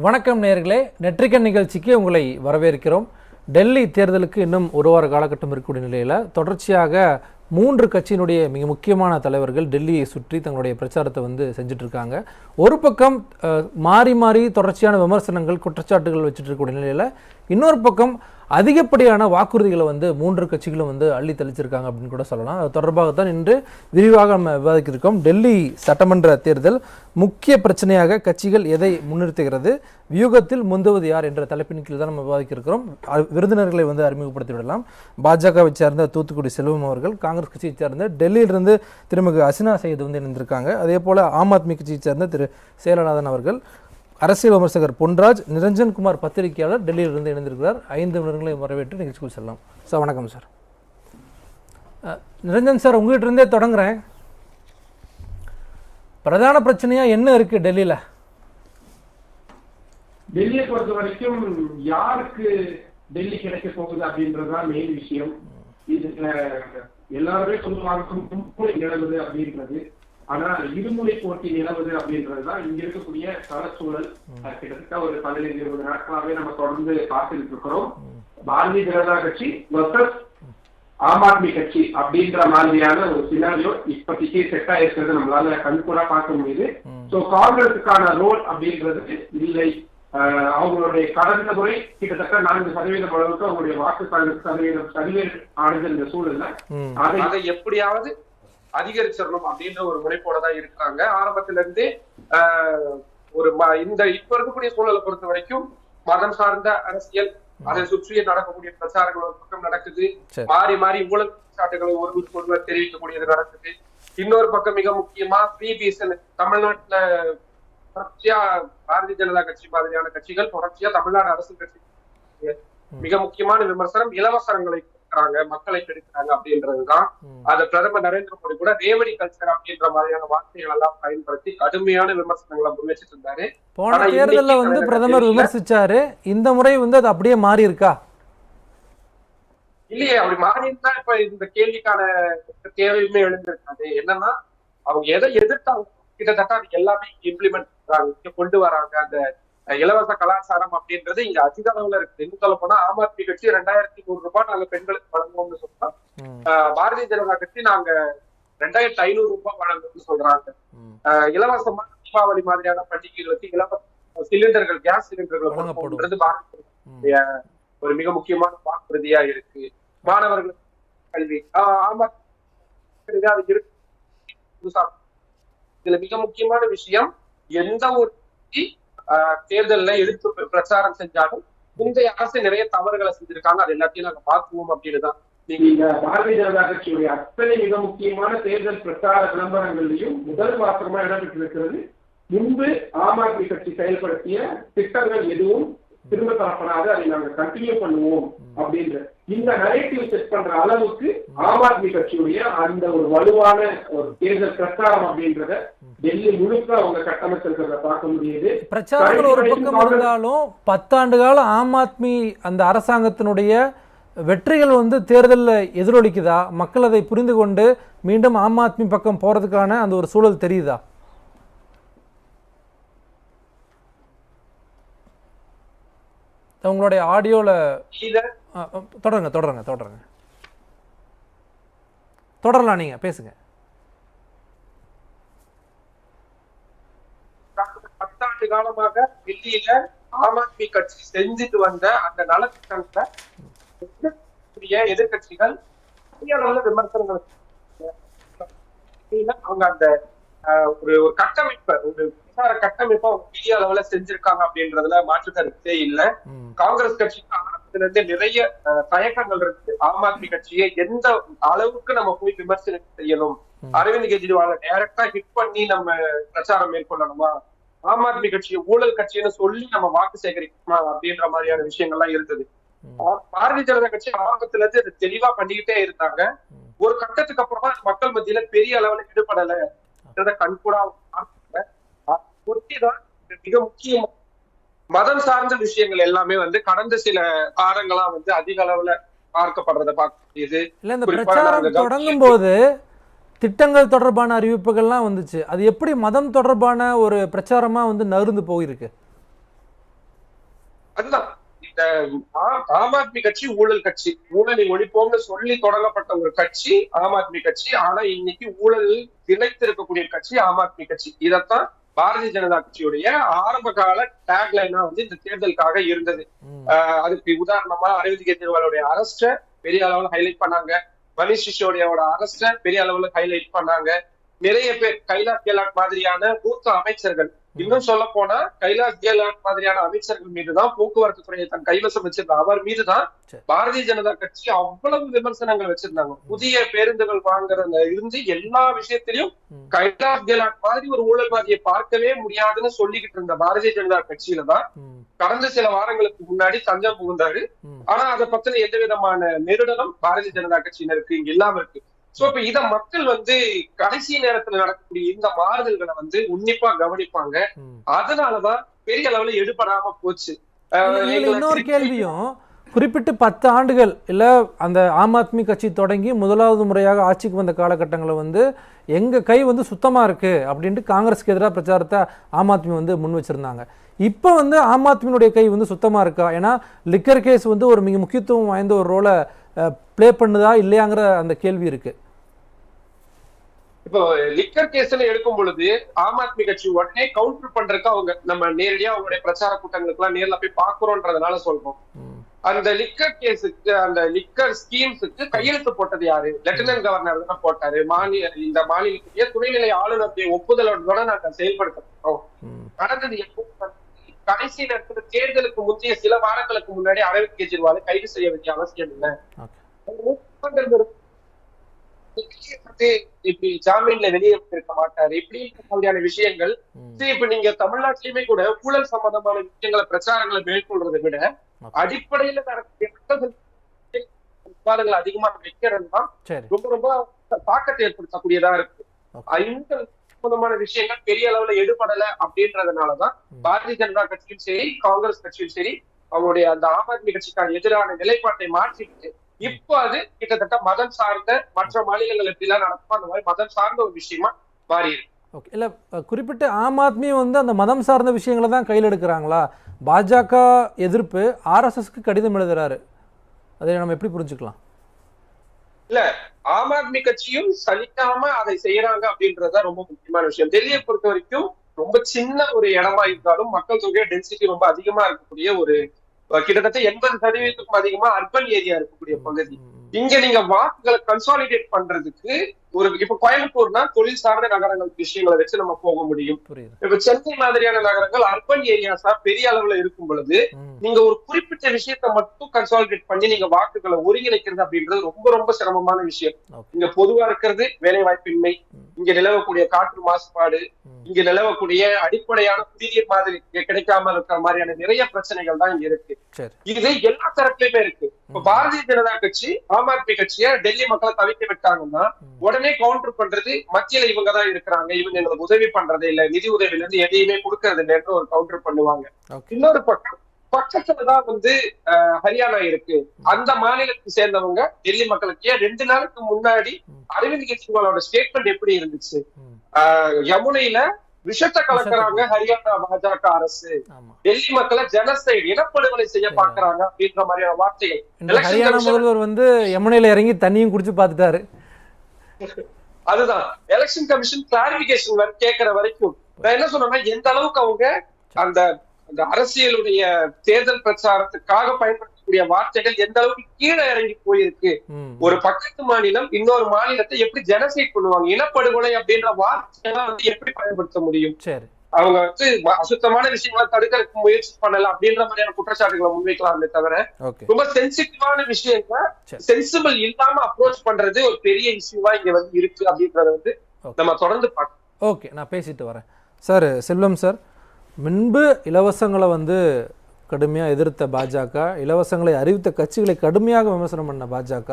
வணக்கம் நேயர்களே, நெற்றிக்கண் நிகழ்ச்சிக்கு உங்களை வரவேற்கிறோம். டெல்லி தேர்தலுக்கு இன்னும் ஒரு வார காலகட்டம் இருக்கக்கூடிய நிலையில் தொடர்ச்சியாக 3 கட்சியினுடைய மிக முக்கியமான தலைவர்கள் டெல்லியை சுற்றி தங்களுடைய பிரச்சாரத்தை செஞ்சுட்டு இருக்காங்க. ஒரு பக்கம் மாறி மாறி தொடர்ச்சியான விமர்சனங்கள், குற்றச்சாட்டுகள் வச்சுட்டு இருக்கக்கூடிய நிலையில் இன்னொரு பக்கம் அதிகப்படியான வாக்குறுதிகளை 3 கட்சிகளும் அள்ளி தெளிச்சிருக்காங்க அப்படின்னு கூட சொல்லலாம். அது தொடர்பாகத்தான் இன்று விரிவாக நம்ம விவாதிக்கிறோம். டெல்லி சட்டமன்ற தேர்தல் முக்கிய பிரச்சனையாக கட்சிகள் எதை முன்னிறுத்துகிறது, வியூகத்தில் முந்துவது யார் என்ற தலைப்பின் கீழ் தான் நம்ம விவாதிக்கிறோம். விருந்தினர்களை அறிமுகப்படுத்தி விடலாம். பாஜகவை சேர்ந்த தூத்துக்குடி செல்வம் அவர்கள், காங்கிரஸ் கட்சியை சேர்ந்த டெல்லியிலிருந்து திருமிகு அசினா சையது இணைந்திருக்காங்க. அதே போல ஆம் ஆத்மி கட்சியை சேர்ந்த திரு சேலநாதன் அவர்கள், அரசியல் விமர்சகர் பொன்ராஜ், நிரஞ்சன் குமார் பத்திரிகையாளர் டெல்லியிலிருந்து இணைந்திருக்கிறார். 5 நிமிடங்களை வரவேற்று நிகழ்ச்சிக்குள் செல்லலாம். சார் வணக்கம். சார் நிரஞ்சன் சார், உங்ககிட்ட இருந்தே தொடங்குறேன். பிரதான பிரச்சனையா என்ன இருக்கு டெல்லியில? டெல்லியை பொறுத்த வரைக்கும் யாருக்கு டெல்லி கிடைக்க போகுது அப்படின்றதுதான் மெயின் விஷயம். இதுல எல்லாருமே சொல்லுவாங்க நிலவுது அப்படின்றது. ஆனா இருமுனை போட்டி நிலவுது அப்படின்றதுதான் இங்க இருக்கக்கூடிய களச்சூழல். கிட்டத்தட்ட ஒரு 15-20 நாட்களாவே நம்ம தொடர்ந்து பார்த்துட்டு இருக்கிறோம். பாரதிய ஜனதா கட்சி வர்சஸ் ஆம் ஆத்மி கட்சி அப்படின்ற மாதிரியான ஒரு சினாரியோ இப்போதைக்கு செட் ஆயிருக்கிறது நம்மளால கண்கூடா பார்க்க முடியுது. சோ காங்கிரஸுக்கான ரோல் அப்படின்றது இல்லை. அவங்களுடைய கடந்த முறை கிட்டத்தட்ட 4% அளவுக்கு அவங்களுடைய வாக்கு சதவீதம் ஆனது இந்த சூழல்ல அதை எப்படியாவது அதிகரிச்சிடணும் அப்படின்ற ஒரு முனைப்போட தான் இருக்காங்க ஆரம்பத்தில இருந்தே. ஒரு இந்த இப்ப இருக்கக்கூடிய சூழலை பொறுத்த வரைக்கும் மதம் சார்ந்த அரசியல், அதை சுற்றியே நடக்கக்கூடிய பிரச்சாரங்கள் ஒரு பக்கம் நடக்குது. மாறி மாறி ஊழல் குற்றச்சாட்டுகளை ஒருவர் தெரிவிக்கக்கூடியது நடக்குது. இன்னொரு பக்கம் மிக முக்கியமா தமிழ்நாட்டுல தொடர்ச்சியா பாரதிய ஜனதா கட்சி மாதிரியான கட்சிகள் தொடர்ச்சியா தமிழ்நாடு அரசு கட்சி மிக முக்கியமான விமர்சனம் இலவசங்களை மக்களை கெடுக்கிறாங்க அப்படின்றதுதான். அது பிரதமர் நரேந்திர மோடி கூட ரேவடி கல்ச்சர் அப்படின்ற மாதிரியான வார்த்தைகள் எல்லாம் பயன்படுத்தி கடுமையான விமர்சனங்களை முன்வச்சிட்டு இருந்தாரு. போன தேர்தல்ல பிரதமர் விமர்சிச்சாரு. இந்த முறை அது அப்படியே மாறி இருக்கா? இல்லையே, அப்படி மாறி இருந்தா இப்ப இந்த கேள்விக்கான தேவையுமே எழுந்திருக்காது. என்னன்னா அவங்க எதை எதிர்த்தாங்க கிட்டத்தட்ட அது எல்லாமே இம்ப்ளிமெண்ட் பண்றாங்க, கொண்டு வராங்க. அந்த இலவச கலாச்சாரம் அப்படின்றது இங்க அதிக அளவுல இருக்கு. இன்னும் சொல்ல போனா ஆம் ஆத்மி கட்சி 2100 ரூபாய் நாங்க பெண்களுக்கு வழங்குவோம்னு சொன்னோம். பாரதிய ஜனதா கட்சி நாங்க 2500 ரூபாய் வழங்குவோம்னு சொல்றாங்க. இலவசமா தீபாவளி மாதிரியான பண்டிகைகளுக்கு இலவச சிலிண்டர்கள், கேஸ் சிலிண்டர்கள் வழங்கப்படுறது பாரதிய ஒரு மிக முக்கியமான வாக்குறுதியா இருக்கு. மாணவர்களுக்கு கல்வி ஆம் ஆத்மி அது இருக்கு. இதுல மிக முக்கியமான விஷயம், எந்த ஒரு தேர்தல்ல எடுத்து பிரச்சாரம் செஞ்சாலும் முந்தைய அரசு நிறைய தவறுகளை செஞ்சிருக்காங்க. அது எல்லாத்தையும் நாங்க பார்க்குவோம் அப்படின்னு தான். நீங்க பாரதிய ஜனதா கட்சியுடைய அத்தனை மிக முக்கியமான தேர்தல் பிரச்சார விளம்பரங்களையும் முதல் மாத்திரமா இடம்பெற்றிருக்கிறது. முன்பு ஆம் ஆத்மி கட்சி செயல்படுத்திய திட்டங்கள் எதுவும் திரும்ப தரப்படாத, அதை நாங்க கண்டினியூ பண்ணுவோம் அப்படின்ற இந்த நரேட்டிவ் செட் பண்ற அளவுக்கு ஆம் ஆத்மி கட்சியுடைய அந்த ஒரு வலுவான ஒரு தேர்தல் பிரச்சாரம் அப்படின்றத டெல்லி முழுக்க அவங்க கட்டமைச்சிருக்கிறத பார்க்க முடியுது. பிரச்சாரங்கள் ஒரு பக்கம் இருந்தாலும் 10 ஆண்டு கால ஆம் ஆத்மி அந்த அரசாங்கத்தினுடைய வெற்றிகள் தேர்தலில் எதிரொலிக்குதா? மக்கள் அதை புரிந்து கொண்டு மீண்டும் ஆம் ஆத்மி பக்கம் போறதுக்கான அந்த ஒரு சூழல் தெரியுதா? உங்களுடைய ஆடியோல தொடரலாம், நீங்க பேசுங்க. 10 ஆண்டு காலமாக டெல்லியில ஆம் ஆத்மி கட்சி செஞ்சுட்டு வந்த அந்த நலத்திட்டங்களை எதிர்கட்சிகள் விமர்சனங்கள் அவங்க அந்த ஒரு கட்டமைப்பை, ஒரு பிரச்சார கட்டமைப்பை அவங்க பெரிய அளவுல செஞ்சிருக்காங்க அப்படின்றதுல மாற்று கருத்தே இல்லை. காங்கிரஸ் கட்சிக்கு ஆரம்பத்துல இருந்தே நிறைய தயக்கங்கள் இருக்கு. ஆம் ஆத்மி கட்சியை எந்த அளவுக்கு நம்ம போய் விமர்சனம் செய்யணும், அரவிந்த் கெஜ்ரிவாலை டைரக்டா ஹிட் பண்ணி நம்ம பிரச்சாரம் மேற்கொள்ளணுமா, ஆம் ஆத்மி கட்சியை ஊழல் கட்சின்னு சொல்லி நம்ம வாக்கு சேகரிக்கணுமா அப்படின்ற மாதிரியான விஷயங்கள்லாம் இருந்தது. பாரதிய ஜனதா கட்சி ஆரம்பத்துல இருந்து அதை தெளிவா பண்ணிக்கிட்டே இருந்தாங்க. ஒரு கட்டத்துக்கு அப்புறமா மக்கள் மத்தியில பெரிய அளவுல ஈடுபடல கண்கூடா ஒட்டிதான் மிக முக்கியம். மதம் சார்ந்த விஷயங்கள் எல்லாமே கடந்த சில காலங்களா அதிக அளவுல பார்க்கப்படுறத பார்க்க முடியுது. தொடங்கும் போது திட்டங்கள் தொடர்பான அறிவிப்புகள்லாம் வந்துச்சு. அது எப்படி மதம் தொடர்பான ஒரு பிரச்சாரமா நகர்ந்து போயிருக்கு? அதுதான் இந்த ஆம் ஆத்மி கட்சி ஊழல் கட்சி, ஊழலை ஒழிப்போம்னு சொல்லி தொடங்கப்பட்ட ஒரு கட்சி ஆம் ஆத்மி கட்சி. ஆனா இன்னைக்கு ஊழலில் திளைத்திருக்கக்கூடிய கட்சி ஆம் ஆத்மி கட்சி. இதத்தான் பாரதிய ஜனதா கட்சியுடைய ஆரம்ப கால டேக்லைனா வந்து இந்த தேர்தலுக்காக இருந்தது. அதுக்கு உதாரணமா அரவிந்த் கெஜ்ரிவாலோடைய அரஸ்ட பெரிய அளவுல ஹைலைட் பண்ணாங்க, மணிஷ் சிசோடியாவோட அரஸ்ட பெரிய அளவுல ஹைலைட் பண்ணாங்க. நிறைய பேர் கைலாஷ் கெலாட் மாதிரியான மூத்த அமைச்சர்கள், இன்னும் சொல்ல போனா கைலாஷ் கெலாட் மாதிரியான அமைச்சர்கள் மீதுதான் போக்குவரத்து துறையை தன் கைவசம் வச்சிருந்தாங்க. அவர் மீதுதான் பாரதிய ஜனதா கட்சி அவ்வளவு விமர்சனங்கள் வச்சிருந்தாங்க. புதிய பேருந்துகள் வாங்குறதுல இருந்து எல்லா விஷயத்திலையும் கைலாஷ் கெலாட் மாதிரி ஒரு ஊழல்வாதியை பார்க்கவே முடியாதுன்னு சொல்லிக்கிட்டு இருந்த பாரதிய ஜனதா கட்சியில தான் கடந்த சில வாரங்களுக்கு முன்னாடி தஞ்சம் புகுந்தாரு. ஆனா அதை பத்தின எந்த விதமான நெருடலும் பாரதிய ஜனதா கட்சியினருக்கு இங்க இல்லாம இருக்கு. சோ இப்ப இத மக்கள் வந்து கடைசி நேரத்துல நடக்கக்கூடிய இந்த மாறுதல்களை வந்து உன்னிப்பா கவனிப்பாங்க. அதனாலதான் பெரிய அளவுல எடுபடாம போச்சு. இன்னொரு கேள்வியும், குறிப்பிட்டு 10 ஆண்டுகள் இல்ல அந்த ஆம் ஆத்மி கட்சி தொடங்கி முதலாவது முறையாக ஆட்சிக்கு வந்த காலகட்டங்களில் வந்து எங்க கை வந்து சுத்தமா இருக்கு அப்படின்ட்டு காங்கிரஸ்க்கு எதிராக பிரச்சாரத்தை ஆம் ஆத்மி வந்து முன் வச்சிருந்தாங்க. இப்போ வந்து ஆம் ஆத்மியினுடைய கை வந்து சுத்தமா இருக்கா? ஏன்னா லிக்கர் கேஸ் வந்து ஒரு மிக முக்கியத்துவம் வாய்ந்த ஒரு ரோலை பிளே பண்ணுதா இல்லையாங்கிற அந்த கேள்வி இருக்கு. இப்போ லிக்கர் கேஸ்ல எடுக்கும் பொழுது ஆம் ஆத்மி கட்சி உடனே கவுண்டர் பண்றதுக்கு அவங்க நம்ம நேரடியா அவங்களுடைய பிரச்சார கூட்டங்களுக்கு எல்லாம் நேர்ல போய் பாக்குறோன்றதுனால சொல்றோம். அந்த லிக்கர் கேஸுக்கு, அந்த லிக்கர் ஸ்கீம்ஸுக்கு கையெழுத்து போட்டது யாரு? லெப்டினன்ட் கவர்னர் தான் போட்டாரு. இந்த மாநிலத்துடைய துணைநிலை ஆளுநருடைய ஒப்புதலோட நாங்க செயல்படுத்தோம். நடந்தது எப்போ? கடைசி நேரத்துல தேர்தலுக்கு முந்தைய சில வாரங்களுக்கு முன்னாடி அரவிந்த் கெஜ்ரிவாலை கைது செய்ய வேண்டிய அவசியம் இல்லை. இப்படி ஜாமீன்ல வெளியே இருக்க மாட்டாரு, இப்படி மாதிரியான விஷயங்கள். இப்ப நீங்க தமிழ்நாட்டிலுமே கூட ஊழல் சம்பந்தமான விஷயங்களை பிரச்சாரங்களை மேற்கொள்றதை விட அடிப்படையில நடக்கக்கூடிய விவாதங்கள் அதிகமா வைக்கிறதுதான் ரொம்ப ரொம்ப தாக்கத்தை ஏற்படுத்தக்கூடியதா இருக்கு. இந்த சம்பந்தமான விஷயங்கள் பெரிய அளவுல எடுபடல அப்படின்றதுனாலதான் பாரதிய ஜனதா கட்சியும் சரி காங்கிரஸ் கட்சியும் சரி அவங்களுடைய அந்த ஆம் ஆத்மி கட்சிக்கான எதிரான நிலைப்பாட்டை மாற்றிட்டு இப்போ அது கிட்டத்தட்ட மதம் சார்ந்த, மற்ற மாநிலங்கள் எப்படிலாம் நடக்குமோ அந்த மாதிரி மதம் சார்ந்த ஒரு விஷயமா மாறி இருக்கு. ஓகே, இல்ல குறிப்பிட்ட ஆம் ஆத்மி வந்து அந்த மதம் சார்ந்த விஷயங்களை தான் கையில் எடுக்கிறாங்களா? பாஜக எதிர்ப்பு RSSக்கு கடிதம் எழுதுறாரு, அதை நம்ம எப்படி புரிஞ்சுக்கலாம்? இல்ல, ஆம் ஆத்மி கட்சியும் சலிக்காம அதை செய்யறாங்க அப்படின்றதுதான் ரொம்ப முக்கியமான விஷயம். டெல்லியை பொறுத்த வரைக்கும் ரொம்ப சின்ன ஒரு இடமா இருந்தாலும் மக்கள் தொகை டென்சிட்டி ரொம்ப அதிகமா இருக்கக்கூடிய ஒரு கிட்டத்தட்ட 80% அதிகமா அர்பன் ஏரியா இருக்கக்கூடிய பகுதி. இங்க நீங்க வாக்குகளை கன்சாலிடேட் பண்றதுக்கு ஒரு இப்ப கோயம்புத்தூர்னா தொழில் சார்ந்த நகரங்கள் விஷயங்களை வச்சு நம்ம போக முடியும். இப்ப சென்னை மாதிரியான நகரங்கள் அர்பன் ஏரியாஸா பெரிய அளவுல இருக்கும் பொழுது நீங்க ஒரு குறிப்பிட்ட விஷயத்த மட்டும் கன்சாலிடேட் பண்ணி நீங்க வாக்குகளை ஒருங்கிணைக்கிறது அப்படின்றது ரொம்ப ரொம்ப சிரமமான விஷயம். இங்க பொதுவா இருக்கிறது வேலை வாய்ப்பின்மை, இங்க நிலவக்கூடிய காற்று மாசுபாடு, இங்க நிலவக்கூடிய அடிப்படையான குடிநீர் மாதிரி கிடைக்காம இருக்கிற மாதிரியான நிறைய பிரச்சனைகள் தான் இங்க இருக்கு. இது எல்லா தரப்புலயுமே இருக்கு. இப்ப பாரதிய ஜனதா கட்சி ஆம் ஆத்மி கட்சியை டெல்லி மக்களை தவிக்க விட்டாங்கன்னா உடனே கவுண்டர் பண்றது மத்தியில இவங்க தான் இருக்கிறாங்க, இவங்க எங்களுக்கு உதவி பண்றது இல்ல, நிதி உதவில இருந்து எதையுமே கொடுக்கறது இல்லைன்னு ஒரு கவுண்டர் பண்ணுவாங்க. இன்னொரு பக்கத்துலதான் வந்து ஹரியானா இருக்கு. அந்த மாநிலத்தை சேர்ந்தவங்க டெல்லி மக்களுக்கு 2 நாளுக்கு முன்னாடி அரவிந்த் கெஜ்ரிவாலோட ஸ்டேட்மெண்ட் எப்படி இருந்துச்சு? யமுனையில விஷத்தை கலக்குறாங்க ஹரியானா பாஜக அரசு, டெல்லி மக்களை ஜெனசைடு இனப்படுகொலை செய்ய பாக்குறாங்க அப்படின்ற மாதிரியான வார்த்தைகள். ஹரியானா முதல்வர் வந்து யமுனையில இறங்கி தண்ணியும் குடிச்சு பாத்துட்டாரு. அதுதான் எலெக்ஷன் கமிஷன் கிளாரிபிகேஷன் கேட்கிற வரைக்கும் நான் என்ன சொன்னேன்னா, எந்த அளவுக்கு அவங்க அந்த அரசியலுடைய தேர்தல் பிரச்சாரத்துக்காக பயன்படுத்தக்கூடிய வார்த்தைகள் எந்த அளவுக்கு கீழே இறங்கி போயிருக்கு. ஒரு பக்கத்து மாநிலம் இன்னொரு மாநிலத்தை எப்படி ஜெனசைட் பண்ணுவாங்க, இனப்படுகொலை அப்படின்ற வார்த்தையெல்லாம் வந்து எப்படி பயன்படுத்த முடியும்? அவங்க வந்து அசுத்தமான விஷயங்களை தடுக்கிறதுக்கு முயற்சி பண்ணல அப்படின்ற மாதிரியான குற்றச்சாட்டுகளை முன்வைக்கலாமே தவிர ரொம்ப சென்சிட்டிவான விஷயங்களை சென்சிபிள் இல்லாம அப்ரோச் பண்றது ஒரு பெரிய இஷ்யூவா இங்க வந்து இருக்கு அப்படின்றத வந்து நம்ம தொடர்ந்து பார்க்கணும். ஓகே, நான் பேசிட்டு வரேன் சார். செல்வம் சார், முன்பு இலவசங்களை வந்து கடுமையாக எதிர்த்த பாஜக, இலவசங்களை அறிவித்த கட்சிகளை கடுமையாக விமர்சனம் பண்ண பாஜக,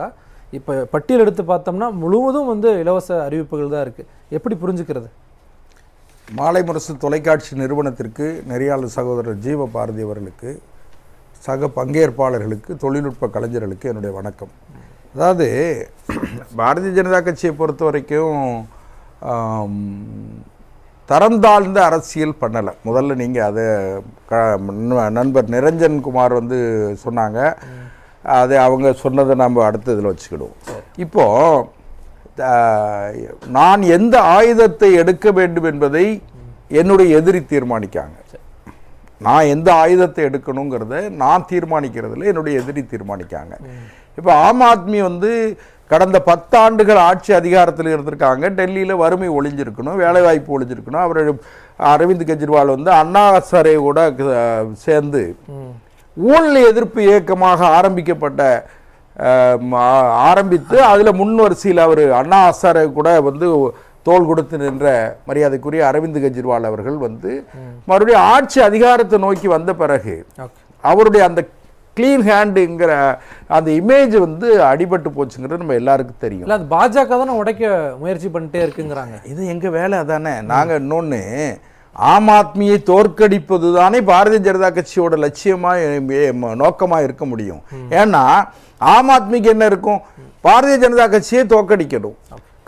இப்போ பட்டியல் எடுத்து பார்த்தோம்னா முழுவதும் வந்து இலவச அறிவிப்புகள் தான் இருக்குது. எப்படி புரிஞ்சுக்கிறது? மாலை முரசு தொலைக்காட்சி நிறுவனத்திற்கு நெறியாளர் சகோதரர் ஜீவ பாரதி அவர்களுக்கு, சக பங்கேற்பாளர்களுக்கு, தொழில்நுட்ப கலைஞர்களுக்கு என்னுடைய வணக்கம். அதாவது பாரதிய ஜனதா கட்சியை பொறுத்த வரைக்கும் தரம் தாழ்ந்த அரசியல் பண்ணலை. முதல்ல நீங்கள் அதை நண்பர் நிரஞ்சன் குமார் வந்து சொன்னாங்க, அது அவங்க சொன்னதை நம்ம அடுத்த இதில் வச்சுக்கிடுவோம். இப்போது நான் எந்த ஆயுதத்தை எடுக்க வேண்டும் என்பதை என்னுடைய எதிரி தீர்மானிக்காங்க. நான் எந்த ஆயுதத்தை எடுக்கணுங்கிறத நான் தீர்மானிக்கிறதுல என்னுடைய எதிரி தீர்மானிக்காங்க. இப்போ ஆம் ஆத்மி வந்து கடந்த 10 ஆண்டுகள் ஆட்சி அதிகாரத்தில் இருந்திருக்காங்க. டெல்லியில் வறுமை ஒழிஞ்சிருக்கணும், வேலைவாய்ப்பு ஒழிஞ்சிருக்கணும். அவர் அரவிந்த் கெஜ்ரிவால் வந்து அண்ணா ஹசாரே கூட சேர்ந்து ஊழல் எதிர்ப்பு இயக்கமாக ஆரம்பித்து அதில் முன்வரிசையில் அவர் அண்ணா ஹசாரே கூட வந்து தோள் கொடுத்து நின்ற மரியாதைக்குரிய அரவிந்த் கெஜ்ரிவால் அவர்கள் வந்து மறுபடியும் ஆட்சி அதிகாரத்தை நோக்கி வந்த பிறகு அவருடைய அந்த கிளீன் ஹேண்டுங்கிற அந்த இமேஜ் வந்து அடிபட்டு போச்சுங்கிறது நம்ம எல்லாருக்கும் தெரியும். அது பாஜக தானே உடைக்க முயற்சி பண்ணிட்டே இருக்குங்கிறாங்க. இது எங்கள் வேலை அதானே. நாங்கள் இன்னொன்று ஆம் ஆத்மியை தோற்கடிப்பது தானே பாரதிய ஜனதா கட்சியோட லட்சியமாக நோக்கமாக இருக்க முடியும். ஏன்னா ஆம் ஆத்மிக்கு என்ன இருக்கும், பாரதிய ஜனதா கட்சியை தோற்கடிக்கணும்,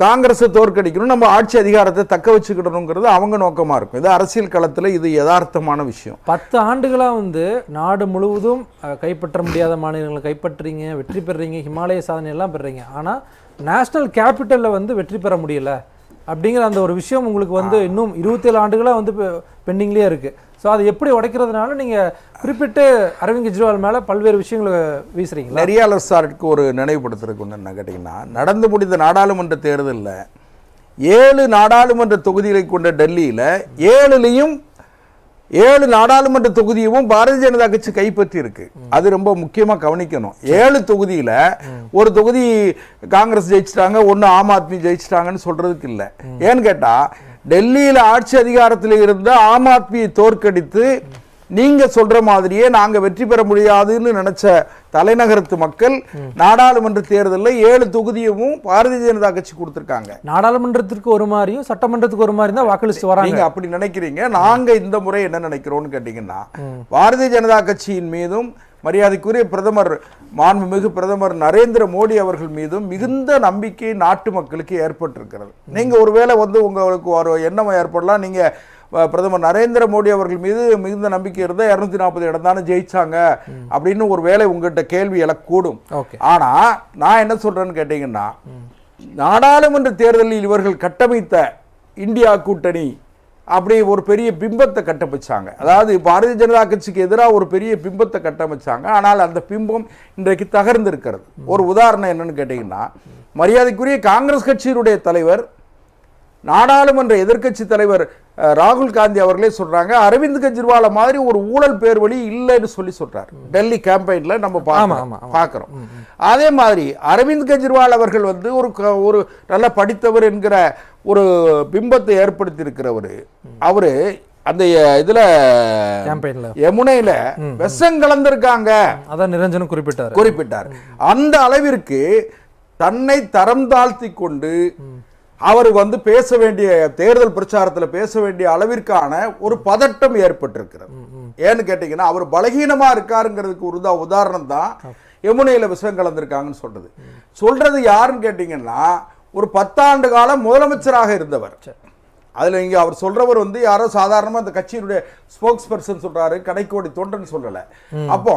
காங்கிரஸை தோற்கடிக்கணும், நம்ம ஆட்சி அதிகாரத்தை தக்க வச்சுக்கிடணுங்கிறது அவங்க நோக்கமாக இருக்கும். இது அரசியல் களத்தில் இது யதார்த்தமான விஷயம். 10 ஆண்டுகளாக வந்து நாடு முழுவதும் கைப்பற்ற முடியாத மாநிலங்களை கைப்பற்றுறீங்க, வெற்றி பெறுறீங்க, ஹிமாலய சாதனை எல்லாம் பெறுறீங்க. ஆனால் நேஷனல் கேபிட்டலில் வந்து வெற்றி பெற முடியல அப்படிங்கிற அந்த ஒரு விஷயம் உங்களுக்கு வந்து இன்னும் 27 ஆண்டுகளாக வந்து பெண்டிங்லேயே இருக்குது. ஸோ அதை எப்படி உடைக்கிறதுனால நீங்கள் குறிப்பிட்டு அரவிந்த் கெஜ்ரிவால் மேலே பல்வேறு விஷயங்களை வீசுறீங்க. நெறியாளர் சாருக்கு ஒரு நினைவுபடுத்துறதுக்கு ஒன்று என்ன கேட்டிங்கன்னா, நடந்து முடிந்த நாடாளுமன்ற தேர்தலில் 7 நாடாளுமன்ற தொகுதிகளை கொண்ட டெல்லியில் 7 நாடாளுமன்ற தொகுதியும் பாரதிய ஜனதா கட்சி கைப்பற்றி இருக்கு. அது ரொம்ப முக்கியமாக கவனிக்கணும். 7 தொகுதியில் ஒரு தொகுதி காங்கிரஸ் ஜெயிச்சிட்டாங்க, ஒன்று ஆம் ஆத்மி ஜெயிச்சிட்டாங்கன்னு சொல்றதுக்கு இல்லை. ஏன்னு கேட்டால் டெல்லியில் ஆட்சி அதிகாரத்தில் இருந்த ஆம் ஆத்மியை தோற்கடித்து நீங்க சொல்ற மாதிரியே நாங்க வெற்றி பெற முடியாதுன்னு நினைச்ச தலைநகரத்து மக்கள் நாடாளுமன்ற தேர்தலில் 7 தொகுதியும் பாரதிய ஜனதா கட்சி கொடுத்திருக்காங்க. நாடாளுமன்றத்திற்கு ஒரு மாதிரியும் சட்டமன்றத்துக்கு ஒரு மாதிரி தான் வாக்களிச்சு வராங்க. நீங்க அப்படி நினைக்கிறீங்க. நாங்க இந்த முறை என்ன நினைக்கிறோம்னு கேட்டீங்கன்னா, பாரதிய ஜனதா கட்சியின் மீதும் மரியாதைக்குரிய பிரதமர் மாண்புமிகு பிரதமர் நரேந்திர மோடி அவர்கள் மீதும் மிகுந்த நம்பிக்கை நாட்டு மக்களுக்கு ஏற்பட்டிருக்கிறது. நீங்க ஒருவேளை வந்து உங்களுக்கு ஒரு எண்ணம் ஏற்படலாம், நீங்க பிரதமர் நரேந்திர மோடி அவர்கள் மீது மிகுந்த நம்பிக்கை இருந்தால் 240 இடம் தானே ஜெயிச்சாங்க அப்படின்னு ஒரு வேளை உங்கள்கிட்ட கேள்வி எழக்கூடும். ஆனா நான் என்ன சொல்றேன்னு கேட்டீங்கன்னா, நாடாளுமன்ற தேர்தலில் இவர்கள் கட்டமைத்த இந்தியா கூட்டணி அப்படி ஒரு பெரிய பிம்பத்தை கட்டமைச்சாங்க. அதாவது பாரதிய ஜனதா கட்சிக்கு எதிராக ஒரு பெரிய பிம்பத்தை கட்டமைச்சாங்க. ஆனால் அந்த பிம்பம் இன்றைக்கு தகர்ந்திருக்கிறது. ஒரு உதாரணம் என்னன்னு கேட்டீங்கன்னா, மரியாதைக்குரிய காங்கிரஸ் கட்சியினுடைய தலைவர், நாடாளுமன்ற எதிர்க்கட்சி தலைவர் ராகுல் காந்தி அவர்களே சொல்றாங்க, அரவிந்த் கெஜ்ரிவால் மாதிரி ஒரு ஊழல் பேர் வழி இல்லைன்னு சொல்றாரு. டெல்லி கேம்பெயின்ல நம்ம பார்க்கிறோம். அதே மாதிரி அரவிந்த் கெஜ்ரிவால் அவர்கள் வந்து ஒரு நல்ல படித்தவர் என்கிற ஒரு பிம்பத்தை ஏற்படுத்தி இருக்கிறவர். அவரு அந்த இதுல யமுனையில விஷம் கலந்திருக்காங்க, அதான் நிரஞ்சன் குறிப்பிட்டார். அந்த அளவிற்கு தன்னை தரம் தாழ்த்தி கொண்டு அவர் வந்து பேச வேண்டிய தேர்தல் பிரச்சாரத்தில் பேச வேண்டிய அளவிற்கான ஒரு பதட்டம் ஏற்பட்டிருக்கிறது. ஏன்னு கேட்டீங்கன்னா, அவர் பலகீனமா இருக்காருங்கிறதுக்கு ஒரு உதாரணம் தான் யமுனையில விஷம் கலந்திருக்காங்கன்னு சொல்றது யாருன்னு கேட்டீங்கன்னா, ஒரு 10 ஆண்டு காலம் முதலமைச்சராக இருந்தவர். அதுல இங்க அவர் சொல்றவர் வந்து யாரோ சாதாரணமா இந்த கட்சியினுடைய ஸ்போக்ஸ் பர்சன் சொல்றாரு, கடைக்கோடி தொண்டன் சொல்லல. அப்போ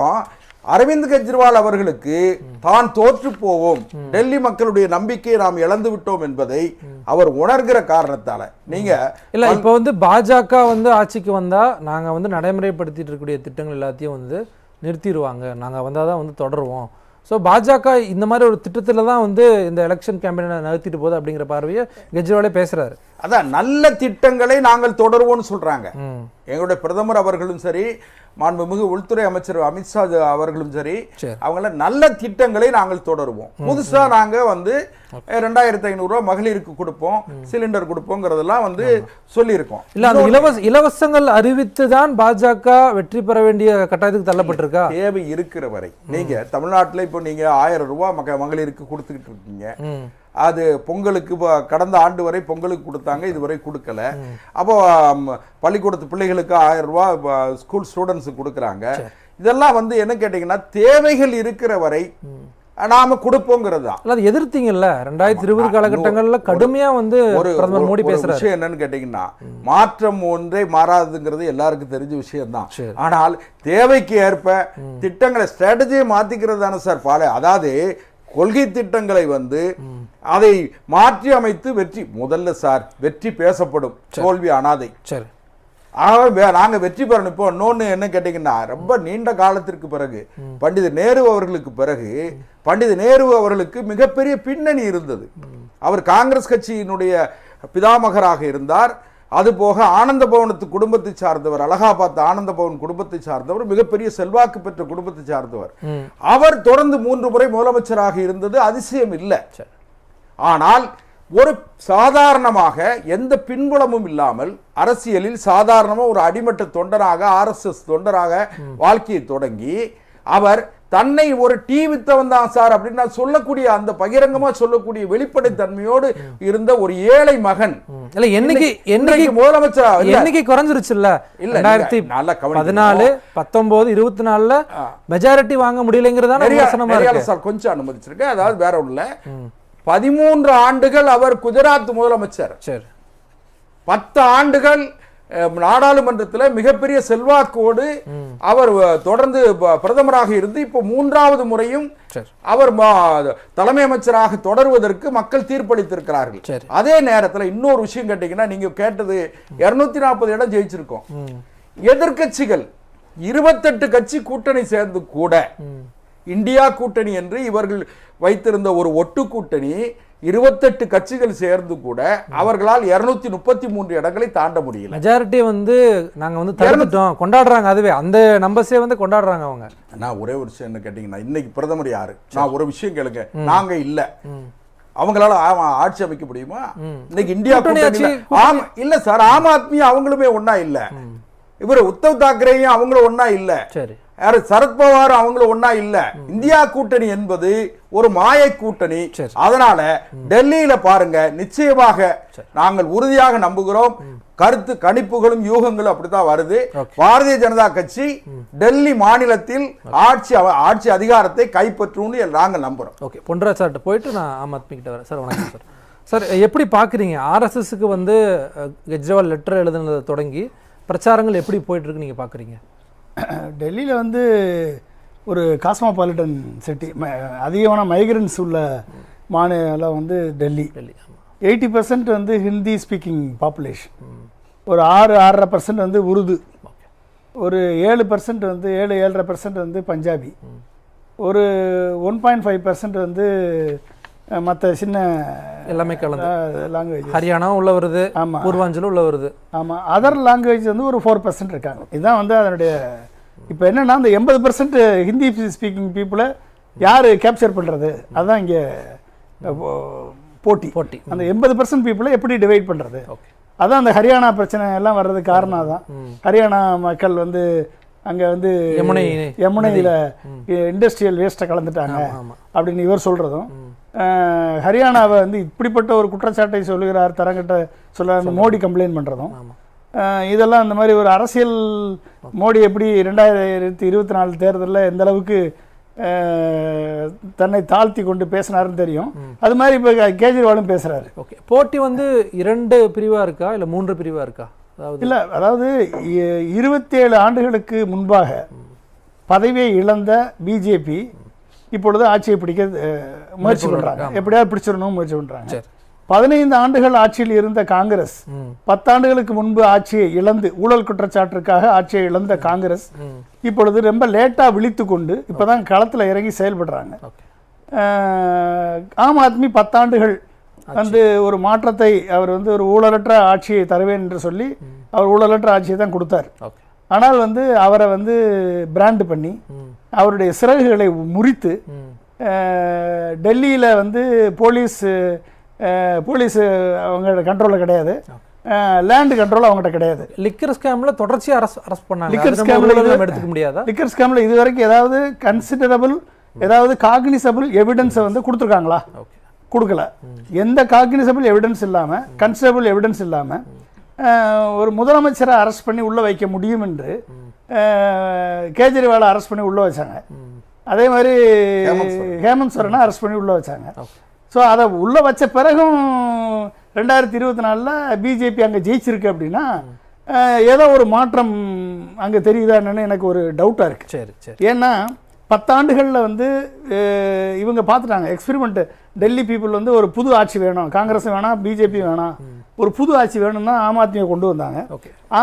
அரவிந்த் கெஜ்ரிவால் அவர்களுக்கு தான் தோற்று போவோம், டெல்லி மக்களுடைய நம்பிக்கையை நாம் இழந்து விட்டோம் என்பதை அவர் உணர்கிற காரணத்தால நீங்க இல்ல இப்ப வந்து பாஜக வந்து ஆட்சிக்கு வந்தா நாங்க வந்து நடைமுறைப்படுத்திட்டு இருக்கக்கூடிய திட்டங்கள் எல்லாத்தையும் வந்து நிறுத்திடுவாங்க, நாங்க வந்தாதான் வந்து தொடருவோம். ஸோ பாஜக இந்த மாதிரி ஒரு திட்டத்தில் தான் வந்து இந்த எலெக்ஷன் கேம்பெயினை நிறுத்திட்டு போகுது அப்படிங்கிற பார்வையை கெஜ்ரிவாலே பேசுறாரு. அதான் நல்ல திட்டங்களை நாங்கள் தொடருவோம்னு சொல்றாங்க. எங்களுடைய பிரதமர் அவர்களும் சரி, மாண்புமிகு உள்துறை அமைச்சர் அமித்ஷா அவர்களும் சரி, அவங்கள நல்ல திட்டங்களை நாங்கள் தொடருவோம். புதுசா நாங்க வந்து 2500 ரூபாய் மகளிருக்கு கொடுப்போம், சிலிண்டர் கொடுப்போங்கிறதெல்லாம் வந்து சொல்லியிருக்கோம். இல்ல அந்த இலவசங்கள் அறிவித்து தான் பாஜக வெற்றி பெற வேண்டிய கட்டாயத்துக்கு தள்ளப்பட்டிருக்கா? தேவை இருக்கிற வரை நீங்க தமிழ்நாட்டில் இப்போ நீங்க 1000 ரூபாய் மகளிருக்கு கொடுத்துக்கிட்டு இருக்கீங்க. அது பொங்கலுக்கு கடந்த ஆண்டு வரை பொங்கலுக்கு கொடுத்தாங்க, இதுவரை கொடுக்கல. அப்போ பள்ளிக்கூடத்து பிள்ளைகளுக்கு 1000 ரூபாய் ஸ்கூல் ஸ்டூடெண்ட்ஸுக்கு கொடுக்குறாங்க. இதெல்லாம் வந்து என்ன கேட்டீங்கன்னா, தேவைகள் இருக்கிற வரை நாம கொடுப்போங்கிறது தான். அது எதிர்த்தீங்கல்ல 2020 காலகட்டங்கள்ல கடுமையா வந்து பிரதமர் மோடி பேசுறாரு. விஷயம் என்னன்னு கேட்டீங்கன்னா, மாற்றம் ஒன்றே மாறாதுங்கிறது எல்லாருக்கும் தெரிஞ்ச விஷயம் தான். ஆனால் தேவைக்கு ஏற்ப திட்டங்களை ஸ்ட்ராட்டஜியை மாத்திக்கிறது தானே சார் அதாவது கொள்கை திட்டங்களை வந்து அதை மாற்றி அமைத்து வெற்றி முதல்ல சார் வெற்றி பேசப்படும், தோல்வி அனாதை. சரி, நாங்க வெற்றி பெறணும். இப்போ இன்னொன்னு என்ன கேட்டீங்கன்னா, ரொம்ப நீண்ட காலத்திற்கு பிறகு பண்டித நேரு அவர்களுக்கு பிறகு பண்டித நேரு அவர்களுக்கு மிகப்பெரிய பின்னணி இருந்தது. அவர் காங்கிரஸ் கட்சியினுடைய பிதாமகராக இருந்தார். அது போக ஆனந்த பவனத்து குடும்பத்தை சார்ந்தவர், அலகாபாத் ஆனந்த பவன் குடும்பத்தை சார்ந்தவர், மிகப்பெரிய செல்வாக்கு பெற்ற குடும்பத்தை சார்ந்தவர். அவர் தொடர்ந்து 3 முறை முதலமைச்சராக இருந்தது அதிசயம் இல்லை. ஆனால் ஒரு சாதாரணமாக எந்த பின்புலமும் இல்லாமல் அரசியலில் சாதாரணமாக ஒரு அடிமட்ட தொண்டராக RSS தொண்டராக வாழ்க்கையை தொடங்கி அவர் தன்னை ஒரு டீ வித்தவன் தான் சார் அப்படின்னு சொல்லக்கூடிய அந்த பகிரங்கமா சொல்லக்கூடிய வெளிப்படைத்தன்மையோடு இருந்த ஒரு ஏழை மகன் என்னைக்கு முதலமைச்சர் எண்ணிக்கை குறைஞ்சிருச்சு இல்ல 2014 19 24ல மெஜாரிட்டி வாங்க முடியலங்கிறதா கொஞ்சம் அனுமதிச்சிருக்கேன். அதாவது வேற ஒண்ணுல 13 ஆண்டுகள் அவர் குஜராத் முதலமைச்சர், 10 ஆண்டுகள் நாடாளுமன்றத்தில் மிகப்பெரிய செல்வாக்கோடு அவர் தொடர்ந்து பிரதமராக இருந்து இப்போ 3வது முறையும் அவர் தலைமை அமைச்சராக தொடர்வதற்கு மக்கள் தீர்ப்பளித்திருக்கிறார்கள். அதே நேரத்தில் இன்னொரு விஷயம் கேட்டீங்கன்னா, நீங்க கேட்டது 240 இடம் ஜெயிச்சிருக்கோம். எதிர்கட்சிகள் 28 கட்சி கூட்டணி சேர்ந்து கூட இந்தியா கூட்டணி என்று இவர்கள் வைத்திருந்த ஒரு ஒட்டு கூட்டணி 28 கட்சிகள் சேர்ந்து கூட அவர்களால் 233 இடங்களை தாண்ட முடியல. மெஜாரிட்டி வந்து நாங்க வந்து தடுத்துட்டோம் கொண்டாடுறாங்க. அதுவே அந்த நம்பர்ஸே வந்து கொண்டாடுறாங்க அவங்க. நான் ஒரே ஒரு விஷயம் என்ன கேட்டீங்கன்னா, இன்னைக்கு பிரதமர் யாரு? நான் ஒரு விஷயம் கேளுங்க, நாங்க இல்ல அவங்களால ஆட்சி அமைக்க முடியுமா? இன்னைக்கு இந்தியா கூட்டணி இல்ல சார். ஆம் ஆத்மி அவங்களுமே ஒன்னா இல்ல, இவர் உத்தவ் தாக்கரேயும் அவங்களும் ஒன்னா இல்ல, சரத்பவார் அவங்களும் ஒன்னா இல்ல. இந்தியா கூட்டணி என்பது ஒரு மாயை கூட்டணி. அதனால டெல்லியில பாருங்க, நிச்சயமாக நாங்கள் உறுதியாக நம்புகிறோம். கருத்து கணிப்புகளும் யூகங்களும் அப்படித்தான் வருது. பாரதிய ஜனதா கட்சி டெல்லி மாநிலத்தில் ஆட்சி அதிகாரத்தை கைப்பற்றும் நாங்கள் நம்புறோம். ஓகே, பொன்ராஜ் சார் போயிட்டு நான் ஆம் ஆத்மி கிட்ட வரேன். சார் வணக்கம் சார். சார் எப்படி பாக்குறீங்க RSSக்கு வந்து கெஜ்ரிவால் லெட்டர் எழுதுனதை தொடங்கி பிரச்சாரங்கள் எப்படி போயிட்டு இருக்கு நீங்க பாக்குறீங்க? டெல்லியில் வந்து ஒரு காஸ்மோபாலிட்டன் சிட்டி, அதிகமான மைக்ரன்ஸ் உள்ள மாநிலம் வந்து டெல்லி. 80% வந்து ஹிந்தி ஸ்பீக்கிங் பாப்புலேஷன், ஒரு 6-6.5% வந்து உருது, ஒரு 7% வந்து 7-7.5% வந்து பஞ்சாபி, ஒரு 1.5% வந்து மற்ற சின்ன எல்லாமே கலந்து லாங்குவேஜ். ஹரியானா உள்ள வருது, ஆமாம், பூர்வாஞ்சல் உள்ள வருது, ஆமாம். அதர் லாங்குவேஜ் வந்து ஒரு 4% இருக்காங்க. இதுதான் வந்து அதனுடைய இப்போ என்னென்னா, அந்த 80% ஹிந்தி ஸ்பீக்கிங் பீப்புளை யார் கேப்சர் பண்ணுறது? அதுதான் இங்கே போட்டி. அந்த 80% பீப்புளை எப்படி டிவைட் பண்ணுறது? அதான் அந்த ஹரியானா பிரச்சனை எல்லாம் வர்றதுக்கு காரணம் தான். ஹரியானா மக்கள் வந்து அங்கே வந்து யமுனையில் இண்டஸ்ட்ரியல் வேஸ்ட்டை கலந்துட்டாங்க அப்படின்னு இவர் சொல்கிறதும், ஹரியானாவை வந்து இப்படிப்பட்ட ஒரு குற்றச்சாட்டை சொல்லுகிறார், தரங்கட்ட சொல்ல மோடி கம்ப்ளைண்ட் பண்ணுறதும், இதெல்லாம் இந்த மாதிரி ஒரு அரசியல் மோடி எப்படி 2024 தேர்தலில் எந்த அளவுக்கு தன்னை தாழ்த்தி கொண்டு பேசினாருன்னு தெரியும். அது மாதிரி இப்போ கேஜ்ரிவாலும் பேசுகிறாரு. ஓகே, போட்டி வந்து 2 பிரிவாக இருக்கா இல்லை 3 பிரிவாக இருக்கா? இல்லை, அதாவது 27 ஆண்டுகளுக்கு முன்பாக பதவியை இழந்த பிஜேபி இப்பொழுது ஆட்சியை பிடிக்க முயற்சி பண்ணுறாங்க, எப்படியாவது பிடிச்சிடணும் முயற்சி பண்ணுறாங்க. 15 ஆண்டுகள் ஆட்சியில் இருந்த காங்கிரஸ் 10 ஆண்டுகளுக்கு முன்பு ஆட்சியை இழந்து, ஊழல் குற்றச்சாட்டிற்காக ஆட்சியை இழந்த காங்கிரஸ் இப்பொழுது ரொம்ப லேட்டாக விழித்து கொண்டு இப்போதான் களத்தில் இறங்கி செயல்படுறாங்க. ஆம் ஆத்மி 10 ஆண்டுகள் வந்து ஒரு மாற்றத்தை, அவர் வந்து ஒரு ஊழலற்ற ஆட்சியை தருவேன் என்று சொல்லி அவர் ஊழலற்ற ஆட்சியை தான் கொடுத்தார். ஆனால் வந்து அவரை வந்து பிராண்ட் பண்ணி அவருடைய சிறகுகளை முறித்து டெல்லியில் வந்து போலீஸ் அவங்க கண்ட்ரோலில் கிடையாது, லேண்ட் கண்ட்ரோல் அவங்ககிட்ட கிடையாது. லிக்கர் ஸ்கேம்ல தொடர்ச்சியா அரெஸ்ட் பண்ணாங்க. லிக்கர் ஸ்கேம்ல எடுத்துக்க முடியாதா? லிக்கர் ஸ்கேம்ல இதுவரைக்கும் ஏதாவது கன்சிடரபிள், ஏதாவது காக்னிசபிள் எவிடன்ஸை வந்து கொடுத்துருக்காங்களா? கொடுக்கல. எந்த காக்னிசபிள் எவிடன்ஸ் இல்லாமல், கன்சிடரபிள் எவிடன்ஸ் இல்லாமல் ஒரு முதலமைச்சரை அரெஸ்ட் பண்ணி உள்ளே வைக்க முடியும் என்று கேஜ்ரிவாலை அரெஸ்ட் பண்ணி உள்ளே வச்சாங்க. அதே மாதிரி ஹேமந்த் ஹேமந்த் சோரனை அரெஸ்ட் பண்ணி உள்ளே வச்சாங்க. ஸோ அதை உள்ளே வச்ச பிறகும் 2024 பிஜேபி அங்கே ஜெயிச்சிருக்கு அப்படின்னா ஏதோ ஒரு மாற்றம் அங்கே தெரியுதான்னு எனக்கு ஒரு டவுட்டாக இருக்குது. சரி சரி. ஏன்னா 10 ஆண்டுகளில் வந்து இவங்க பார்த்துட்டாங்க எக்ஸ்பெரிமெண்ட். டெல்லி பீப்புள் வந்து ஒரு புது ஆட்சி வேணும், காங்கிரஸும் வேணாம் பிஜேபி வேணாம், ஒரு புது ஆட்சி வேணும்னா ஆம் ஆத்மியை கொண்டு வந்தாங்க.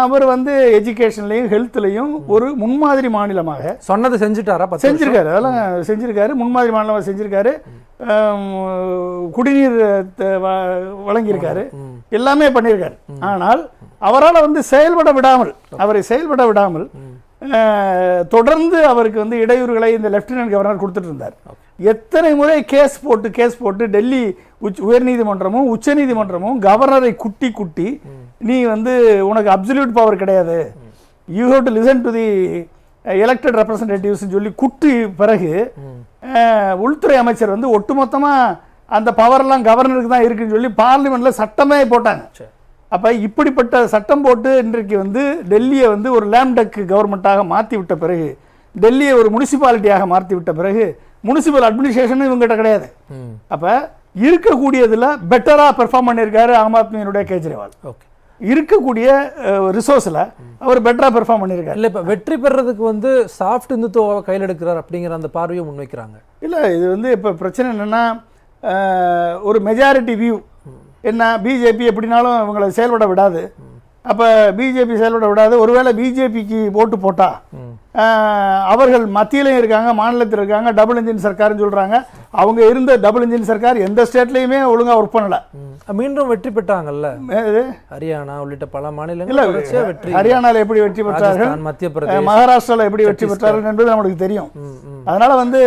அவர் வந்து எஜுகேஷன்லையும் ஹெல்த்லையும் ஒரு முன்மாதிரி மாநிலமாக சொன்னது செஞ்சுட்டாரா? செஞ்சிருக்காரு, அதெல்லாம் செஞ்சிருக்காரு, முன்மாதிரி மாநிலமாக செஞ்சிருக்காரு, குடிநீர் வழங்கியிருக்காரு, எல்லாமே பண்ணியிருக்காரு. ஆனால் அவரால் வந்து அவரை செயல்பட விடாமல் தொடர்ந்து அவருக்கு வந்து இடையூறுகளை இந்த லெப்டினன்ட் கவர்னர் கொடுத்துட்டு இருந்தார். எத்தனை முறை கேஸ் போட்டு டெல்லி உயர்நீதிமன்றமும் உச்ச நீதிமன்றமும் கவர்னரை குட்டி நீ வந்து உனக்கு அப்சல்யூட் பவர் கிடையாது, you have to listen to the elected representatives சொல்லி குட்டி பிறகு உள்துறை அமைச்சர் வந்து ஒட்டுமொத்தமாக அந்த பவர்லாம் கவர்னருக்கு தான் இருக்குன்னு சொல்லி பார்லிமெண்ட்ல சட்டமே போட்டாங்க. அப்போ இப்படிப்பட்ட சட்டம் போட்டு இன்றைக்கு வந்து டெல்லியை வந்து ஒரு லேம்டக் கவர்மெண்ட்டாக மாற்றி விட்ட பிறகு, டெல்லியை ஒரு முனிசிபாலிட்டியாக மாற்றி விட்ட பிறகு முனிசிபல் அட்மினிஸ்ட்ரேஷன் இவங்ககிட்ட கிடையாது. அப்போ இருக்கக்கூடியதில் பெட்டராக பெர்ஃபார்ம் பண்ணியிருக்காரு ஆம் ஆத்மியினுடைய கேஜ்ரிவால். இருக்கக்கூடிய ரிசோர்ஸில் அவர் பெட்டராக பெர்ஃபார்ம் பண்ணியிருக்காரு. இல்லை, இப்போ வெற்றி பெறதுக்கு வந்து சாஃப்ட் இந்துத்துவாவை கையில் எடுக்கிறார் அப்படிங்கிற அந்த பார்வையை முன்வைக்கிறாங்க. இல்லை, இது வந்து இப்போ பிரச்சனை என்னென்னா ஒரு மெஜாரிட்டி வியூ என்ன, பிஜேபி எப்படினாலும் இவங்களை செயல்பட விடாது. அப்போ பிஜேபி செயல்பட விடாது. ஒருவேளை பிஜேபிக்கு ஓட்டு போட்டா அவர்கள் மத்தியிலையும் இருக்காங்க, மாநிலத்தில் இருக்காங்க, டபுள் இன்ஜின் சர்க்கார்னு சொல்கிறாங்க. அவங்க இருந்த டபுள் இன்ஜின் சர்க்கார் எந்த ஸ்டேட்லையுமே ஒழுங்காக ஒர்க் பண்ணலை. மீண்டும் வெற்றி பெற்றாங்கல்ல ஹரியானா உள்ளிட்ட பல மாநிலங்கள். வெற்றி ஹரியானாவில் எப்படி வெற்றி பெற்றார்கள், மத்திய பிரதேசம், மகாராஷ்டிராவில் எப்படி வெற்றி பெற்றார்கள் என்பது நமக்கு தெரியும். அதனால வந்து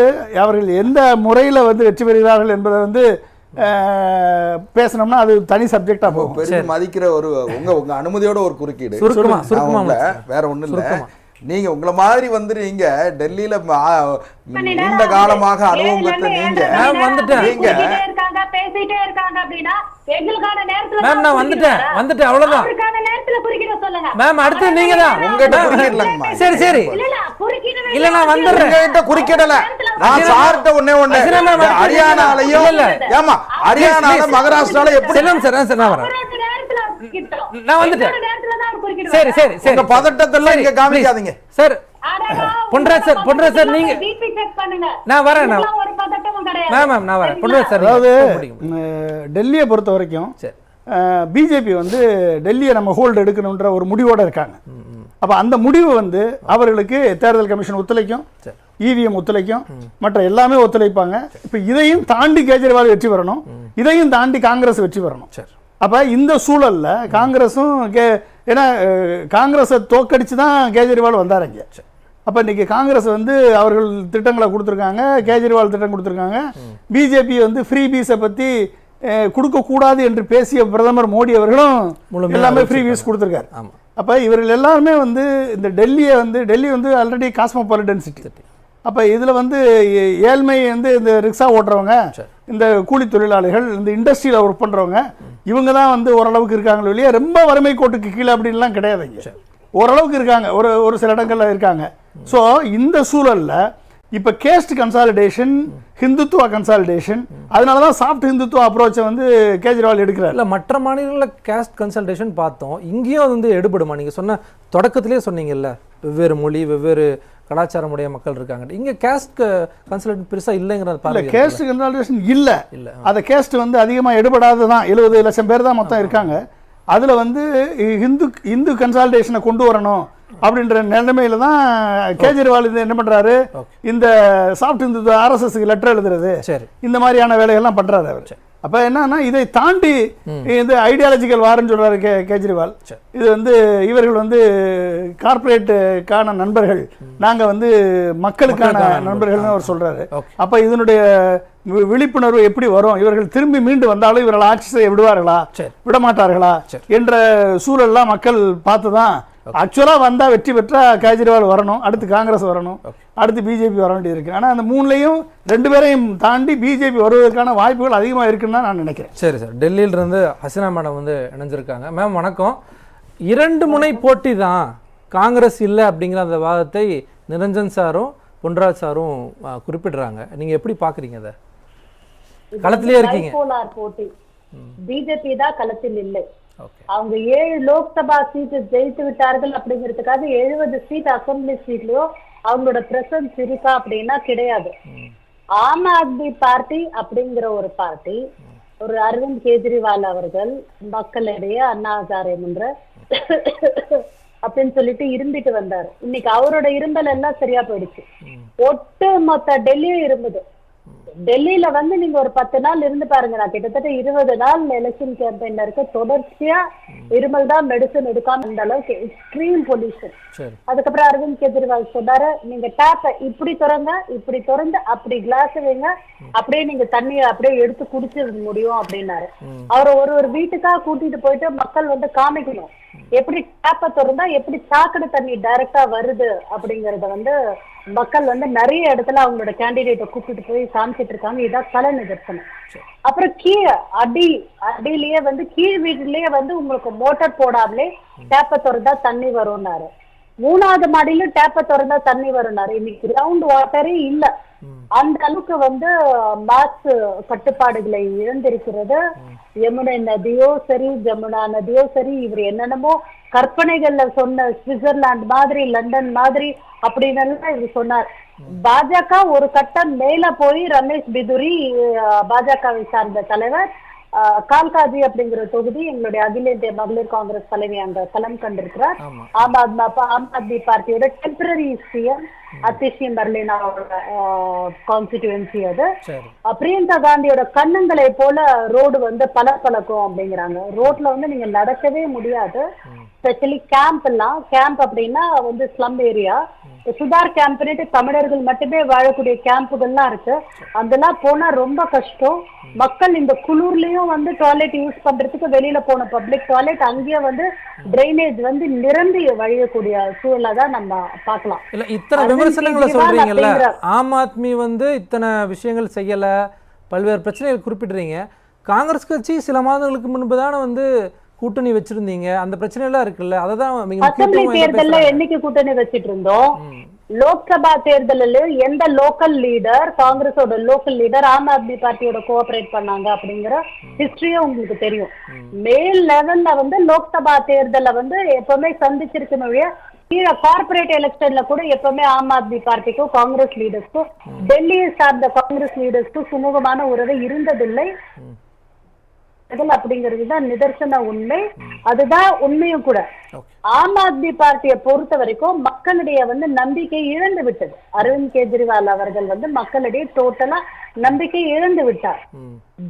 அவர்கள் எந்த முறையில் வந்து வெற்றி பெறுகிறார்கள் என்பதை வந்து பேசணும்னா அது தனி சப்ஜெக்டா போகும். மதிக்கிற ஒரு உங்க அனுமதியோட ஒரு குறுக்கீடு, வேற ஒண்ணு இல்ல. நீங்க உங்களை மாதிரி வந்து நீங்க டெல்லியில நீண்ட காலமாக அனுபவம் பெற்ற நீங்க பேசிட்டே இருக்காங்க அப்படின்னா எங்களுக்கான நேரத்துல மேம் நான் வந்துட்டேன் அவ்வளவுதான். அதுக்கான நேரத்துல குறுக்கிட சொல்லுங்க மேம். அடுத்து நீங்க தான் உங்ககிட்ட குறுக்கிடலங்கம்மா. சரி சரி, இல்ல நான் வந்துறேன். உங்ககிட்ட குறுக்கிடல, நான் சார்ட்ட ஒண்ணே ஹரியானாலயும் ஏமா ஹரியானால மகாராஷ்டிரால எப்படி சார் நான் வரேன், நான் வந்துட்டேன். சரி சரி சரி, உங்க பதட்டத்தெல்லாம் இங்க காமிக்காதீங்க சார். பொன்ராஜ் சார் நீங்க நான் வரேன். நான் வரேன் பொன்ராஜ் சார். அதாவது டெல்லியை பொறுத்த வரைக்கும் பிஜேபி வந்து டெல்லியை நம்ம ஹோல்டு எடுக்கணுன்ற ஒரு முடிவோட இருக்காங்க. அப்ப அந்த முடிவு வந்து அவர்களுக்கு தேர்தல் கமிஷன் ஒத்துழைக்கும், இவிஎம் ஒத்துழைக்கும், மற்ற எல்லாமே ஒத்துழைப்பாங்க. இப்ப இதையும் தாண்டி கேஜ்ரிவால் வெற்றி பெறணும், இதையும் தாண்டி காங்கிரஸ் வெற்றி பெறணும். அப்ப இந்த சூழல்ல காங்கிரஸும் ஏன்னா காங்கிரஸை தோக்கடிச்சு தான் கேஜ்ரிவால் வந்தார் இங்க. அப்ப இன்னைக்கு காங்கிரஸ் வந்து அவர்கள் திட்டங்களை கொடுத்துருக்காங்க, கேஜ்ரிவால் திட்டம் கொடுத்துருக்காங்க. பிஜேபி வந்து ஃப்ரீ பீஸை பத்தி கொடுக்க கூடாது என்று பேசிய பிரதமர் மோடி அவர்களும் எல்லாமே ஃப்ரீ பீஸ் கொடுத்துருக்காரு. அப்ப இவர்கள் எல்லாருமே வந்து இந்த டெல்லி வந்து ஆல்ரெடி காஸ்மோபாலிட்டன் சிட்டி. அப்ப இதுல வந்து ஏழ்மை வந்து இந்த ரிக்ஷா ஓட்டுறவங்க, இந்த கூலி தொழிலாளிகள், இந்த இண்டஸ்ட்ரியில ஒர்க் பண்றவங்க, இவங்க தான் வந்து ஓரளவுக்கு இருக்காங்களோ இல்லையா, ரொம்ப வறுமை கோட்டுக்கு கீழே அப்படின்லாம் கிடையாது. இங்க ஓரளவுக்கு இருக்காங்க, ஒரு சில இடங்கள்ல இருக்காங்க. ஸோ இந்த சூழல்ல இப்ப கேஸ்ட் கன்சாலிடேஷன், ஹிந்துத்துவா கன்சாலிடேஷன், அதனாலதான் சாஃப்ட் ஹிந்துத்துவா அப்ரோச்சை வந்து கேஜ்ரிவால் எடுக்கிறார். இல்ல மற்ற மாநிலங்களில் கேஸ்ட் கன்சல்டேஷன் பார்த்தோம், இங்கேயும் வந்து எடுபடுமா? நீங்க சொன்ன தொடக்கத்திலே சொன்னீங்கல்ல, வெவ்வேறு மொழி வெவ்வேறு கலாச்சாரமுடைய மக்கள் இருக்காங்க. இங்க கேஸ்ட் கன்சல்டேஷன் பெருசா இல்லைங்கிறது. கேஸ்ட் கன்சல்டேஷன் இல்ல, அந்த கேஸ்ட் வந்து அதிகமா எடுபடாததான். 70 லட்சம் பேர் தான் மொத்தம் இருக்காங்க. அதுல வந்து இந்து கன்சாலிடேஷனை கொண்டு வரணும் அப்படின்ற நிலைமையில தான் கேஜ்ரிவால் என்ன பண்றாரு, இந்த சாஃப்ட் இந்து ஆர்எஸ்எஸ்க்கு லெட்டர் எழுதுறது, இந்த மாதிரியான வேலைகள்லாம் பண்றாரு அவர். அப்ப என்னன்னா இதை தாண்டி இந்த ஐடியாலஜிக்கல் வார்ன்னு சொல்றாரு கேஜ்ரிவால். இது வந்து இவர்கள் வந்து கார்பரேட்டுக்கான நண்பர்கள், நாங்க வந்து மக்களுக்கான நண்பர்கள்னு அவர் சொல்றாரு. அப்ப இதனுடைய விழிப்புணர்வு எப்படி வரும், இவர்கள் திரும்பி மீண்டு வந்தாலும் இவர்கள் ஆட்சி செய்ய விடுவார்களா விடமாட்டார்களா என்ற சூழல்லாம் மக்கள் பார்த்துதான். ஆக்சுவலா வந்தா வெற்றி பெற்றா கேஜ்ரிவால் வரணும், அடுத்து காங்கிரஸ் வரணும், அடுத்து பிஜேபி வர வேண்டியது இருக்கு. ஆனா அந்த மூணுலையும் 2 பேரையும் தாண்டி பிஜேபி வருவதற்கான வாய்ப்புகள் அதிகமா இருக்குன்னு தான் நான் நினைக்கிறேன். சரி சார், டெல்லியில இருந்து ஹசினா மேடம் வந்து இணைஞ்சிருக்காங்க. மேம் வணக்கம். 2 முனை போட்டி தான், காங்கிரஸ் இல்லை அப்படிங்கிற அந்த வாதத்தை நிரஞ்சன் சாரும் பொன்ராஜ் சாரும் குறிப்பிடுறாங்க. நீங்க எப்படி பாக்குறீங்க அதை? களத்திலே இருக்கீங்க. போட்டி பிஜேபி தான் களத்தில் இல்லை. அவங்க 7 லோக்சபா சீட்டு ஜெயித்து விட்டார்கள் அப்படிங்கிறதுக்காக 70 சீட் அசம்பிளி சீட்லயோ அவங்களோட பிரசன்ஸ் இருக்கா அப்படின்னா கிடையாது. ஆம் ஆத்மி பார்ட்டி அப்படிங்கிற ஒரு பார்ட்டி, ஒரு அரவிந்த் கெஜ்ரிவால் அவர்கள் மக்களிடையே அண்ணா ஹசாரே என்ற அப்படின்னு சொல்லிட்டு இருந்துட்டு வந்தாரு. இன்னைக்கு அவரோட இரும்பல் எல்லாம் சரியா போயிடுச்சு. ஒட்டு மொத்த டெல்லியும் இருந்தது. டெல்லியில வந்து நீங்க ஒரு 10 நாள் இருந்து பாருங்க. நான் கிட்டத்தட்ட 20 நாள் எலெக்ஷன் கேம்பெயின்ல இருக்க, தொடர்ச்சியா இருமல் தான் மெடிசன் எடுக்காம அந்த அளவுக்கு எக்ஸ்ட்ரீம் பொல்யூஷன். அதுக்கப்புறம் அரவிந்த் கெஜ்ரிவால் சொன்னாரு, நீங்க டேப்பை இப்படி திறந்து அப்படி கிளாஸ் வைங்க, அப்படியே நீங்க தண்ணியை அப்படியே எடுத்து குடிச்சு முடியும் அப்படின்னாரு. அவரை ஒரு வீட்டுக்கா கூட்டிட்டு போயிட்டு மக்கள் வந்து காமிக்கணும், எப்படி டேப்பை திறந்தா எப்படி சாக்கடை தண்ணி டைரக்டா வருது அப்படிங்கறத வந்து மக்கள் வந்து நிறைய இடத்துல அவங்களோட கேண்டிடேட்டை கூப்பிட்டு போய் காமிச்சிட்டு இருக்காங்க. இதான் கலை நிதர்சனம். அப்புறம் கீழே அடியிலேயே வந்து கீழ் வீட்டுலயே வந்து உங்களுக்கு மோட்டார் போடாமலே டேப்பை திறந்தா தண்ணி வரும்னாரு. 3வது மாடியில டேப்பை திறந்தா தண்ணி வரும்னாரு. இன்னைக்கு கிரவுண்ட் வாட்டரே இல்ல. அந்த அளவுக்கு வந்து மாசு கட்டுப்பாடுகளை இழந்திருக்கிறது. யமுனை நதியோ சரி, ஜமுனா நதியோ சரி, இவர் என்னென்னமோ கற்பனைகள்ல சொன்ன சுவிட்சர்லாந்து மாதிரி, லண்டன் மாதிரி அப்படின்னு எல்லாம் இவர் சொன்னார். பாஜக ஒரு கட்டம் மேல போய் ரமேஷ் பிதுரி, பாஜகவை சார்ந்த தலைவர், கால்காஜி அப்படிங்கிற தொகுதி எங்களுடைய அகில இந்திய மகளிர் காங்கிரஸ் தலைவி அங்க களம் கண்டிருக்கிறார். ஆம் ஆத்மி பார்ட்டியோட temporary CM Atishi Marlena constituency. அது பிரியங்கா காந்தியோட கண்ணங்களை போல ரோடு வந்து பலப்பழக்கம் அப்படிங்கிறாங்க. ரோட்ல வந்து நீங்க நடக்கவே முடியாது. ஸ்பெஷலி கேம்ப் அப்படின்னா வந்து ஸ்லம் ஏரியா, சுதார் கேம்ப்னு தமிழர்கள் மட்டுமே வாழக்கூடிய கேம்புகள்லாம் இருக்கு. அதெல்லாம் போனா ரொம்ப கஷ்டம். மக்கள் இந்த குளூர்லயும் வந்து டாய்லெட் யூஸ் பண்றதுக்கு வெளியில போன பப்ளிக் டாய்லெட் அங்கேயே வந்து டிரைனேஜ் வந்து நிரம்பி வழியக்கூடிய சூழலை தான் நம்ம பார்க்கலாம். இல்ல இத்தனை விமர்சனங்களை சொல்றீங்கல்ல, ஆம் ஆத்மி வந்து இத்தனை விஷயங்கள் செய்யல, பல்வேறு பிரச்சனைகள் குறிப்பிடுறீங்க. காங்கிரஸ் கட்சி சில மாதங்களுக்கு முன்புதானே வந்து கூட்டணி வச்சிருந்தீங்க, அந்த பிரச்சனை எல்லாம் இருக்குல்ல, அததான் அசம்பிளி தேர்தல்ல என்னைக்கு கூட்டணி வச்சிட்டு இருந்தோம். லோக்சபா தேர்தலில் எந்த லோக்கல் லீடர், காங்கிரஸோட லோக்கல் லீடர் ஆம் ஆத்மி பார்ட்டியோட கோஆபரேட் பண்ணாங்க அப்படிங்கிற ஹிஸ்டரியும் உங்களுக்கு தெரியும். மேல் லெவல்ல வந்து லோக்சபா தேர்தல வந்து எப்பவுமே சந்திச்சிருக்கணும். கீழே கார்பரேட் எலெக்ஷன்ல கூட எப்பவுமே ஆம் ஆத்மி பார்ட்டிக்கும் காங்கிரஸ் லீடர்ஸ்க்கும், டெல்லியை சார்ந்த காங்கிரஸ் லீடர்ஸ்க்கும் சுமூகமான உறவு இருந்ததில்லை அப்படிங்கிறதுதான் நிதர்சன உண்மை. அதுதான் உண்மையும் கூட. ஆம் ஆத்மி பார்ட்டியை பொறுத்த வரைக்கும் மக்களிடையே வந்து நம்பிக்கை இழந்து விட்டது. அரவிந்த் கெஜ்ரிவால் அவர்கள் வந்து மக்களிடையே டோட்டலா நம்பிக்கை இழந்து விட்டார்.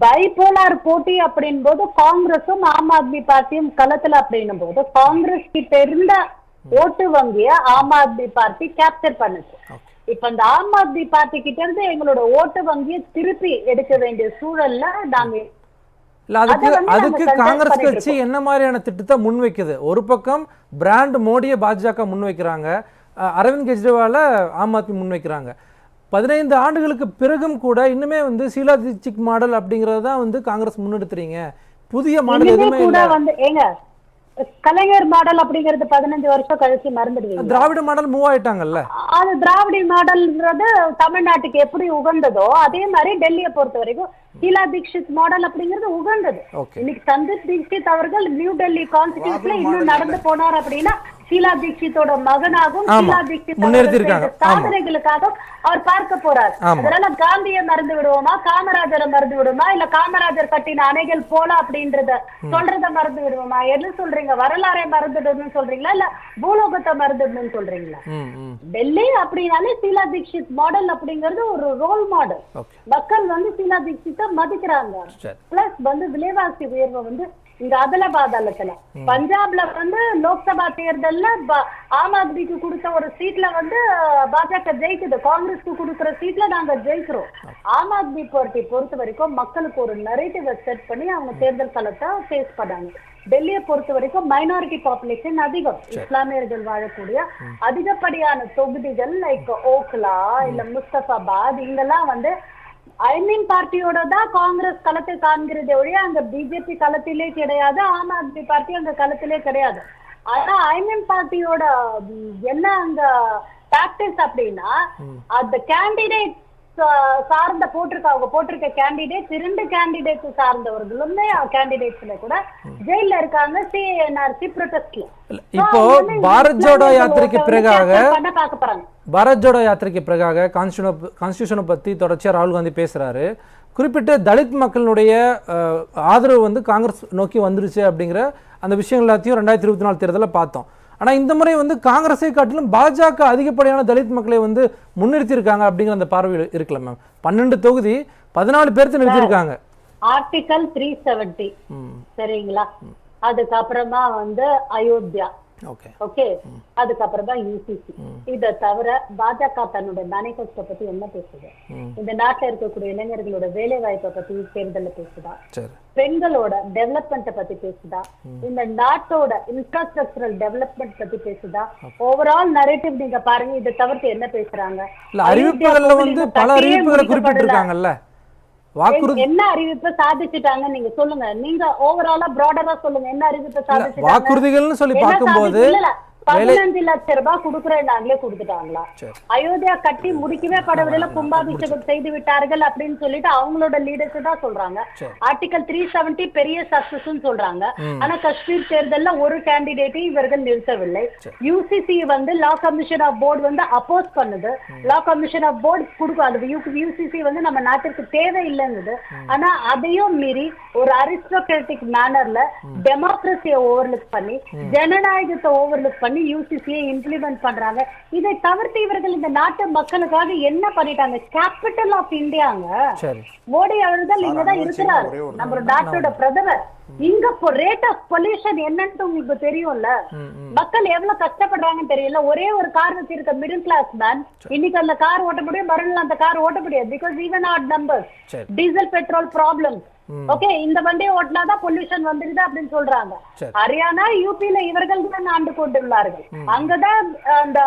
பைபோலார் போட்டி அப்படின் போது காங்கிரஸும் ஆம் ஆத்மி பார்ட்டியும் களத்துல அப்படின்னும் போது காங்கிரஸ் கிட்ட இருந்த ஓட்டு வங்கிய ஆம் ஆத்மி பார்ட்டி கேப்சர் பண்ணுச்சு. இப்ப அந்த ஆம் ஆத்மி பார்ட்டி கிட்ட இருந்து எங்களோட ஓட்டு வங்கியை திருப்பி எடுக்க வேண்டிய சூழல்ல நாங்க அதுக்கு காங்கிரஸ் கட்சி என்ன மாதிரியான திட்டத்தை முன்வைக்குது? ஒரு பக்கம் பிராண்ட் மோடியை பாஜக முன்வைக்கிறாங்க, அரவிந்த் கெஜ்ரிவால ஆம் ஆத்மி முன்வைக்கிறாங்க. 15 ஆண்டுகளுக்கு பிறகும் கூட இன்னுமே வந்து ஷீலா தீட்சித் மாடல் அப்படிங்கறது தான் வந்து காங்கிரஸ் முன்னெடுத்துறீங்க. புதிய மாடல் எதுவுமே இல்ல. கலைஞர் மாடல் அப்படிங்கிறது 15 வருஷம் கழிச்சு மறந்துடுவீங்க. திராவிட மாடல் மூவ் ஆயிட்டாங்கல்ல. அது திராவிட மாடல்ன்றது தமிழ்நாட்டுக்கு எப்படி உகந்ததோ அதே மாதிரி டெல்லியை பொறுத்த வரைக்கும் ஷீலா தீட்சித் மாடல் அப்படிங்கிறது உகந்தது. இன்னைக்கு சந்தீப் தீட்சித் அவர்கள் நியூ டெல்லி கான்ஸ்டிடியூன்சில இன்னும் நடந்து போனார் அப்படின்னா ஷீலா தீட்சித்தோட மகனாகவும் ஷீலா தீட்சித் சாதனைகளுக்காக அவர் பார்க்க போறார். அதனால காந்தியை மறந்து விடுவோமா, காமராஜரை மறந்து விடுவோமா, இல்ல காமராஜர் கட்டின அணைகள் போல அப்படின்றத சொல்றத மறந்து விடுவோமா? என்ன சொல்றீங்க? வரலாறை மறந்துடணும்னு சொல்றீங்களா, இல்ல பூலோகத்தை மறந்துடணும்னு சொல்றீங்களா? டெல்லி அப்படின்னாலே ஷீலா தீட்சித் மாடல் அப்படிங்கிறது ஒரு ரோல் மாடல். மக்கள் வந்து ஷீலா தீட்சித்தை மதிக்கிறாங்க. பிளஸ் வந்து விலைவாசி உயர்வை வந்து இங்க அதல பாதாளத்துல பஞ்சாப்ல வந்து லோக்சபா தேர்தல்ல ஆம் ஆத்மிக்கு கொடுத்த ஒரு சீட்ல வந்து பாஜக ஜெயிக்குது, காங்கிரஸ்க்கு கொடுக்கிற சீட்ல நாங்க ஜெயிக்கிறோம். ஆம் ஆத்மி பார்ட்டி பொறுத்த வரைக்கும் மக்களுக்கு ஒரு நரேட்டிவ் செட் பண்ணி அவங்க தேர்தல் களத்தை ஃபேஸ் பண்ணாங்க. டெல்லியை பொறுத்த வரைக்கும் மைனாரிட்டி பாப்புலேஷன் அதிகம், இஸ்லாமியர்கள் வாழக்கூடிய அதிகப்படியான தொகுதிகள் லைக் ஓக்லா இல்ல முஸ்தபாபாத் இங்கெல்லாம் வந்து ஐமீன் பார்ட்டியோட தான் காங்கிரஸ் களத்தை காண்கிறதே ஒழிய அங்க பிஜேபி களத்திலே கிடையாது, ஆம் ஆத்மி பார்ட்டி அங்க களத்திலே கிடையாது. ஆனா ஐமீன் பார்ட்டியோட என்ன அங்க டாக்டிக்ஸ் அப்படின்னா அந்த கேண்டிடேட் சார்ந்த போட்டிருக்க கேண்டிடேட் 2 கேண்டிடேட் சார்ந்தவர்களுமே கேண்டிடேட்ஸ்ல கூட ஜெயில இருக்காங்க சிஎன்ஆர்சி ப்ரொடெஸ்ட்ல. இப்போ பாரத் ஜோடோ யாத்திரைக்கு பிறகாக கான்ஸ்டியூஷனை பத்தி தொடர்ச்சியா ராகுல் காந்தி பேசுறாரு. குறிப்பிட்ட தலித் மக்களுடைய ஆதரவு வந்து காங்கிரஸ் நோக்கி வந்துருச்சு அப்படிங்கிற அந்த விஷயம் எல்லாத்தையும் 2024 தேர்தலில் பார்த்தோம். ஆனா இந்த முறை வந்து காங்கிரஸை காட்டிலும் பாஜக அதிகப்படியான தலித் மக்களை வந்து முன்னிறுத்தியிருக்காங்க அப்படிங்கிற அந்த பார்வை இருக்குல்ல மேம். 12 தொகுதி 14 பேர்த்து நிறுத்திருக்காங்க. ஆர்டிகல் 370 சரிங்களா, அதுக்கப்புறமா வந்து அயோத்தியா, ஓகே, அதுக்கப்புறமா யூசிசி. இத தவிர பாஜக தன்னோட மேனிஃபெஸ்டோ பத்தி என்ன பேசுது? இந்த நாட்டில் இருக்கக்கூடிய இளைஞர்களோட வேலை வாய்ப்பை பத்தி தேர்தலில் பேசுதா? பெண்களோட டெவலப்மெண்ட் பத்தி பேசுதா? இந்த நாட்டோட இன்ஃப்ராஸ்ட்ரக்சரல் டெவலப்மெண்ட் பத்தி பேசுதா? ஓவரால் நரேட்டிவ் நீங்க பாருங்க. இதை தவிர்த்து என்ன பேசுறாங்க? அறிவிப்புகள்ல வந்து பல அறிவிப்புகளை குறிப்பிட்டிருக்காங்கல்ல. என்ன அறிவிப்பை சாதிச்சுட்டாங்க நீங்க சொல்லுங்க. நீங்க ஓவராலா பிராடரா சொல்லுங்க. என்ன அறிவிப்பை சாதிச்சுட்டாங்க? வாக்குறுதிகள்னு சொல்லி பார்க்கும்போது 15 லட்சம் ரூபாய் கொடுக்குறேன் நாங்களே கொடுத்துட்டாங்களா? அயோத்தியா கட்டி முடிக்கவே படவில்லை, கும்பாபிஷேகம் செய்து விட்டார்கள் அப்படின்னு சொல்லிட்டு அவங்களோட லீடர்ஸ் தான் சொல்றாங்க. ஆர்டிகல் 370 பெரிய சக்சஸ் சொல்றாங்க. ஆனா காஷ்மீர் தேர்தல்ல ஒரு கேண்டிடேட்டை இவர்கள் நிறுத்தவில்லை. யூசிசி வந்து லா கமிஷன் ஆஃப் போர்டு வந்து அப்போஸ் பண்ணுது. லா கமிஷன் ஆஃப் போர்டு கொடுக்காது. யூசிசி வந்து நம்ம நாட்டிற்கு தேவை இல்லைங்குது. ஆனா அதையும் மீறி ஒரு அரிஸ்டோக்ராட்டிக் மேனர்ல டெமோக்ரஸியை ஓவர்லுக் பண்ணி ஜனநாயகத்தை ஓவர்லுக் பண்ணி யூசிசியை இம்ப்ளிமெண்ட் பண்றாங்க. இதை தவிர்த்து இவர்கள் இந்த நாட்டு மக்களுக்காக என்ன பண்ணிட்டாங்க? Capital of இந்தியாங்க. மோடி அவர்கள் இங்கதான் இருக்கிறார், நம்ம நாட்டோட பிரதமர். இங்க ரேட் ஆஃப் பொல்யூஷன் என்னன்னு உங்களுக்கு தெரியும்ல. மக்கள் எவ்வளவு கஷ்டப்படுறாங்கன்னு தெரியல. ஒரே ஒரு கார் வச்சிருக்க மிடில் கிளாஸ் மேன் இன்னைக்கு அந்த கார் ஓட்ட முடியும், மறுநாள் அந்த கார் ஓட்ட முடியாது. Because even odd numbers, diesel petrol problem. Okay, இந்த வண்டியை ஓட்டினாதான் பொல்யூஷன் வந்துருது அப்படின்னு சொல்றாங்க. ஹரியானா யூபியில இவர்கள் தான் ஆண்டு கொண்டுள்ளார்கள். அங்கதான் அந்த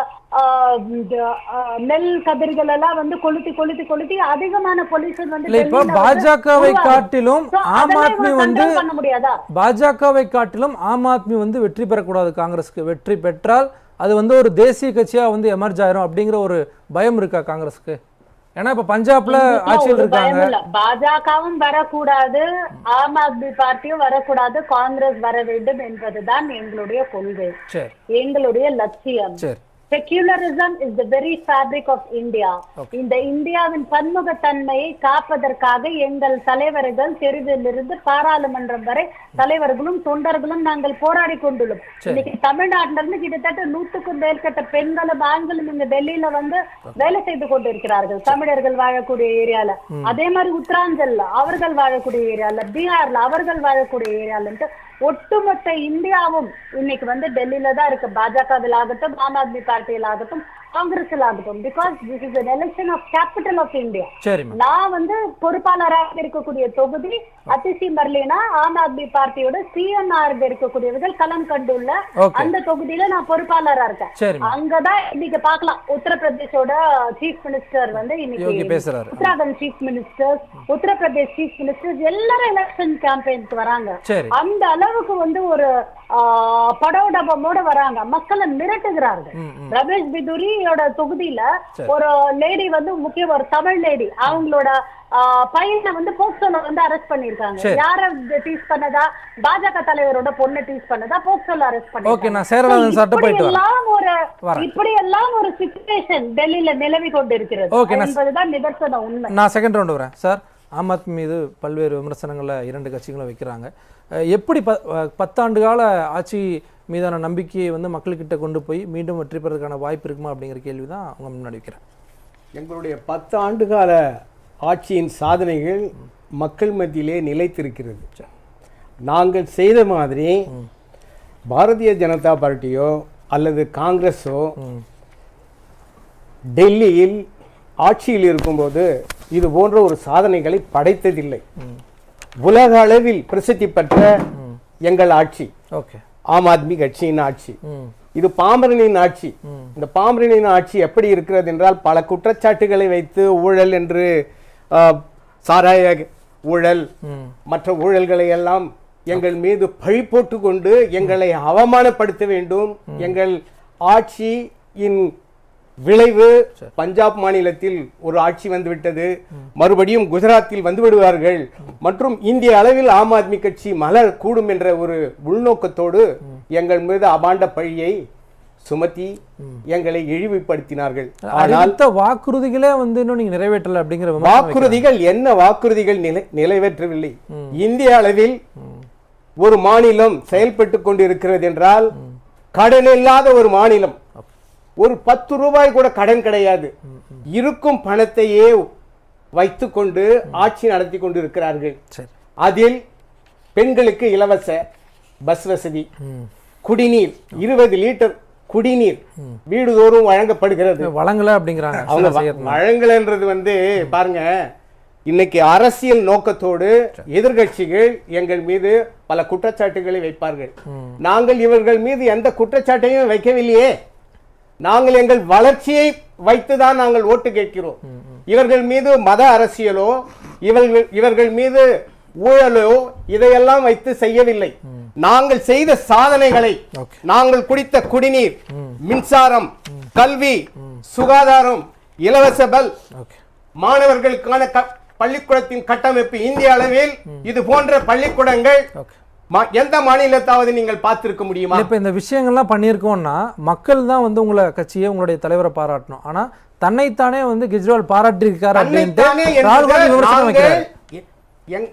நெல் கதிர்கள் எல்லாம் வந்து கொளுத்தி அதிகமான பொல்யூஷன் வந்து பாஜகவை காட்டிலும் ஆம் ஆத்மி வந்து பண்ண முடியாதா? பாஜகவை காட்டிலும் ஆம் ஆத்மி வந்து வெற்றி பெறக்கூடாது. காங்கிரஸ்க்கு வெற்றி பெற்றால் அது வந்து ஒரு தேசிய கட்சியா வந்து எமர்ஜ் ஆயிரும் அப்படிங்கிற ஒரு பயம் இருக்கா காங்கிரஸ்க்கு? ஏன்னா இப்ப பஞ்சாப்ல ஆட்சியில் இருக்காங்க. பாஜகவும் வரக்கூடாது, ஆம் ஆத்மி பார்ட்டியும் வரக்கூடாது, காங்கிரஸ் வர வேண்டும் என்பதுதான் எங்களுடைய கொள்கை, எங்களுடைய லட்சியம். Secularism is the very fabric of India. இந்த இந்தியாவின் பன்முகத்தன்மையை காப்பதற்காக எங்கள் தலைவர்கள் தெருவிலிருந்து பாராளுமன்றம் வரை தலைவர்களும் தொண்டர்களும் நாங்கள் போராடி கொண்டுள்ளோம். இன்னைக்கு தமிழ்நாட்டில இருந்து கிட்டத்தட்ட 100க்கும் மேற்பட்ட பெண்களும் ஆண்களும் இங்க டெல்லியில வந்து வேலை செய்து கொண்டிருக்கிறார்கள். தமிழர்கள் வாழக்கூடிய ஏரியால, அதே மாதிரி உத்தராஞ்சல்ல அவர்கள் வாழக்கூடிய ஏரியால, பீகார்ல அவர்கள் வாழக்கூடிய ஏரியால, ஒட்டுமொத்த இந்தியாவும் இன்னைக்கு வந்து டெல்லியில தான் இருக்கு. பாஜகவில் ஆகட்டும், ஆம் ஆத்மி பார்ட்டியில் ஆகட்டும், காங்கிரஸில் ஆகட்டும். Because this is an election of capital of India. நான் வந்து பொறுப்பாளராக இருக்கக்கூடிய தொகுதி அதிசி மர்லினா ஆம் ஆத்மி பார்ட்டியோட சிஎன்ஆர் இருக்கக்கூடியவர்கள் களம் கண்டுள்ள அந்த தொகுதியில நான் பொறுப்பாளரா இருக்கேன். அங்கதான் இன்னைக்கு பாக்கலாம். உத்தரப்பிரதேசோட சீஃப் மினிஸ்டர் வந்து இன்னைக்கு Uttarakhand chief minister, Uttar Pradesh chief minister எல்லாரும் எலெக்ஷன் கேம்பெயினுக்கு வராங்க. அந்த அளவுக்கு வந்து ஒரு படோடபமோட வராங்க, மக்களை மிரட்டுகிறார்கள். ரமேஷ் பிதுரியோட தொகுதியில ஒரு லேடி வந்து முக்கிய ஒரு தமிழ் லேடி, அவங்களோட பையனை வந்து போக்சோல வந்து அரெஸ்ட் பண்ணிருக்காங்க. யார டீஸ் பண்ணதா? பாஜக தலைவரோட பொண்ணை டீஸ் பண்ணதா போக்சோல அரெஸ்ட் பண்ணிருக்காங்க. இப்படி எல்லாம் ஒரு சிச்சுவேஷன் டெல்லியில நிலவி கொண்டிருக்கிறது என்பதுதான் நிதர்சன உண்மை. நான் செகண்ட் ரவுண்ட் வரேன் சார். ஆம் ஆத்மி மீது பல்வேறு விமர்சனங்களை 2 கட்சிகளும் வைக்கிறாங்க. எப்படி 10 ஆண்டு கால ஆட்சி மீதான நம்பிக்கையை வந்து மக்கள்கிட்ட கொண்டு போய் மீண்டும் வெற்றி பெறதுக்கான வாய்ப்பு இருக்குமா அப்படிங்கிற கேள்வி தான் அவங்க முன்னாடி வைக்கிறேன். எங்களுடைய 10 ஆண்டு கால ஆட்சியின் சாதனைகள் மக்கள் மத்தியிலே நிலைத்திருக்கிறது. நாங்கள் செய்த மாதிரி பாரதிய ஜனதா பார்ட்டியோ அல்லது காங்கிரஸோ டெல்லியில் ஆட்சியில் இருக்கும்போது இது போன்ற ஒரு சாதனைகளை படைத்ததில்லை. உலக அளவில் பிரசித்தி பெற்ற எங்கள் ஆட்சி ஆம் ஆத்மி கட்சியின் ஆட்சி. இது பாமரனின் ஆட்சி. இந்த பாமரனின் ஆட்சி எப்படி இருக்கிறது என்றால், பல குற்றச்சாட்டுகளை வைத்து ஊழல் என்று, சாராய ஊழல், மற்ற ஊழல்களை எல்லாம் எங்கள் மீது பழி போட்டு கொண்டு எங்களை அவமானப்படுத்த வேண்டும், எங்கள் ஆட்சியின் விளைவு பஞ்சாப் மாநிலத்தில் ஒரு ஆட்சி வந்துவிட்டது, மறுபடியும் குஜராத்தில் வந்து விடுவார்கள் மற்றும் இந்திய அளவில் ஆம் ஆத்மி கட்சி மலர் கூடும் என்ற ஒரு உள்நோக்கத்தோடு எங்கள் மீது அபாண்ட பழியை சுமத்தி எங்களை இழிவுபடுத்தினார்கள். ஆனால் வாக்குறுதிகளே வந்து இன்னும் நீங்க நிறைவேற்றல அப்படிங்கிற வாக்குறுதிகள் என்ன வாக்குறுதிகள் நிறைவேற்றவில்லை. இந்திய அளவில் ஒரு மாநிலம் செயல்பட்டு கொண்டிருக்கிறது என்றால் கடன் இல்லாத ஒரு மாநிலம், ஒரு 10 ரூபாய் கூட கடன் கிடையாது, இருக்கும் பணத்தையே வைத்துக்கொண்டு ஆட்சி நடத்தி கொண்டு இருக்கிறார்கள். அதில் பெண்களுக்கு இலவச பஸ் வசதி, குடிநீர் 20 லிட்டர் குடிநீர் வீடுதோறும் வழங்கப்படுகிறது. வழங்கல அப்படிங்கிறாங்க. அவங்க வழங்கலன்றது வந்து பாருங்க, இன்னைக்கு அரசியல் நோக்கத்தோடு எதிர்கட்சிகள் எங்கள் மீது பல குற்றச்சாட்டுகளை வைப்பார்கள். நாங்கள் இவர்கள் மீது எந்த குற்றச்சாட்டையும் வைக்கவில்லையே, நாங்கள் எங்கள் வளர்ச்சியை வைத்துதான் நாங்கள் ஓட்டு கேட்கிறோம். இவர்கள் மீது மத அரசியலோ இவர்கள் மீது ஊழலோ இதையெல்லாம் வைத்து செய்யவில்லை. நாங்கள் செய்த சாதனைகளை, நாங்கள் குடித்த குடிநீர், மின்சாரம், கல்வி, சுகாதாரம், இலவச பல், மாணவர்களுக்கான பள்ளிக்கூடத்தின் கட்டமைப்பு, இந்திய அளவில் இது போன்ற பள்ளிக்கூடங்கள் எந்த மாநிலத்தாவது நீங்கள் பார்த்திருக்க முடியுமா? இப்ப இந்த விஷயங்கள்லாம் பண்ணியிருக்கோம்னா மக்கள் தான் வந்து உங்களை கட்சியை உங்களுடைய தலைவரை பாராட்டணும். ஆனா தன்னைத்தானே வந்து கெஜ்ரிவால் பாராட்டி இருக்காரு அப்படின்ட்டு ராகுல் காந்தி விமர்சனம் வைக்கிறார்.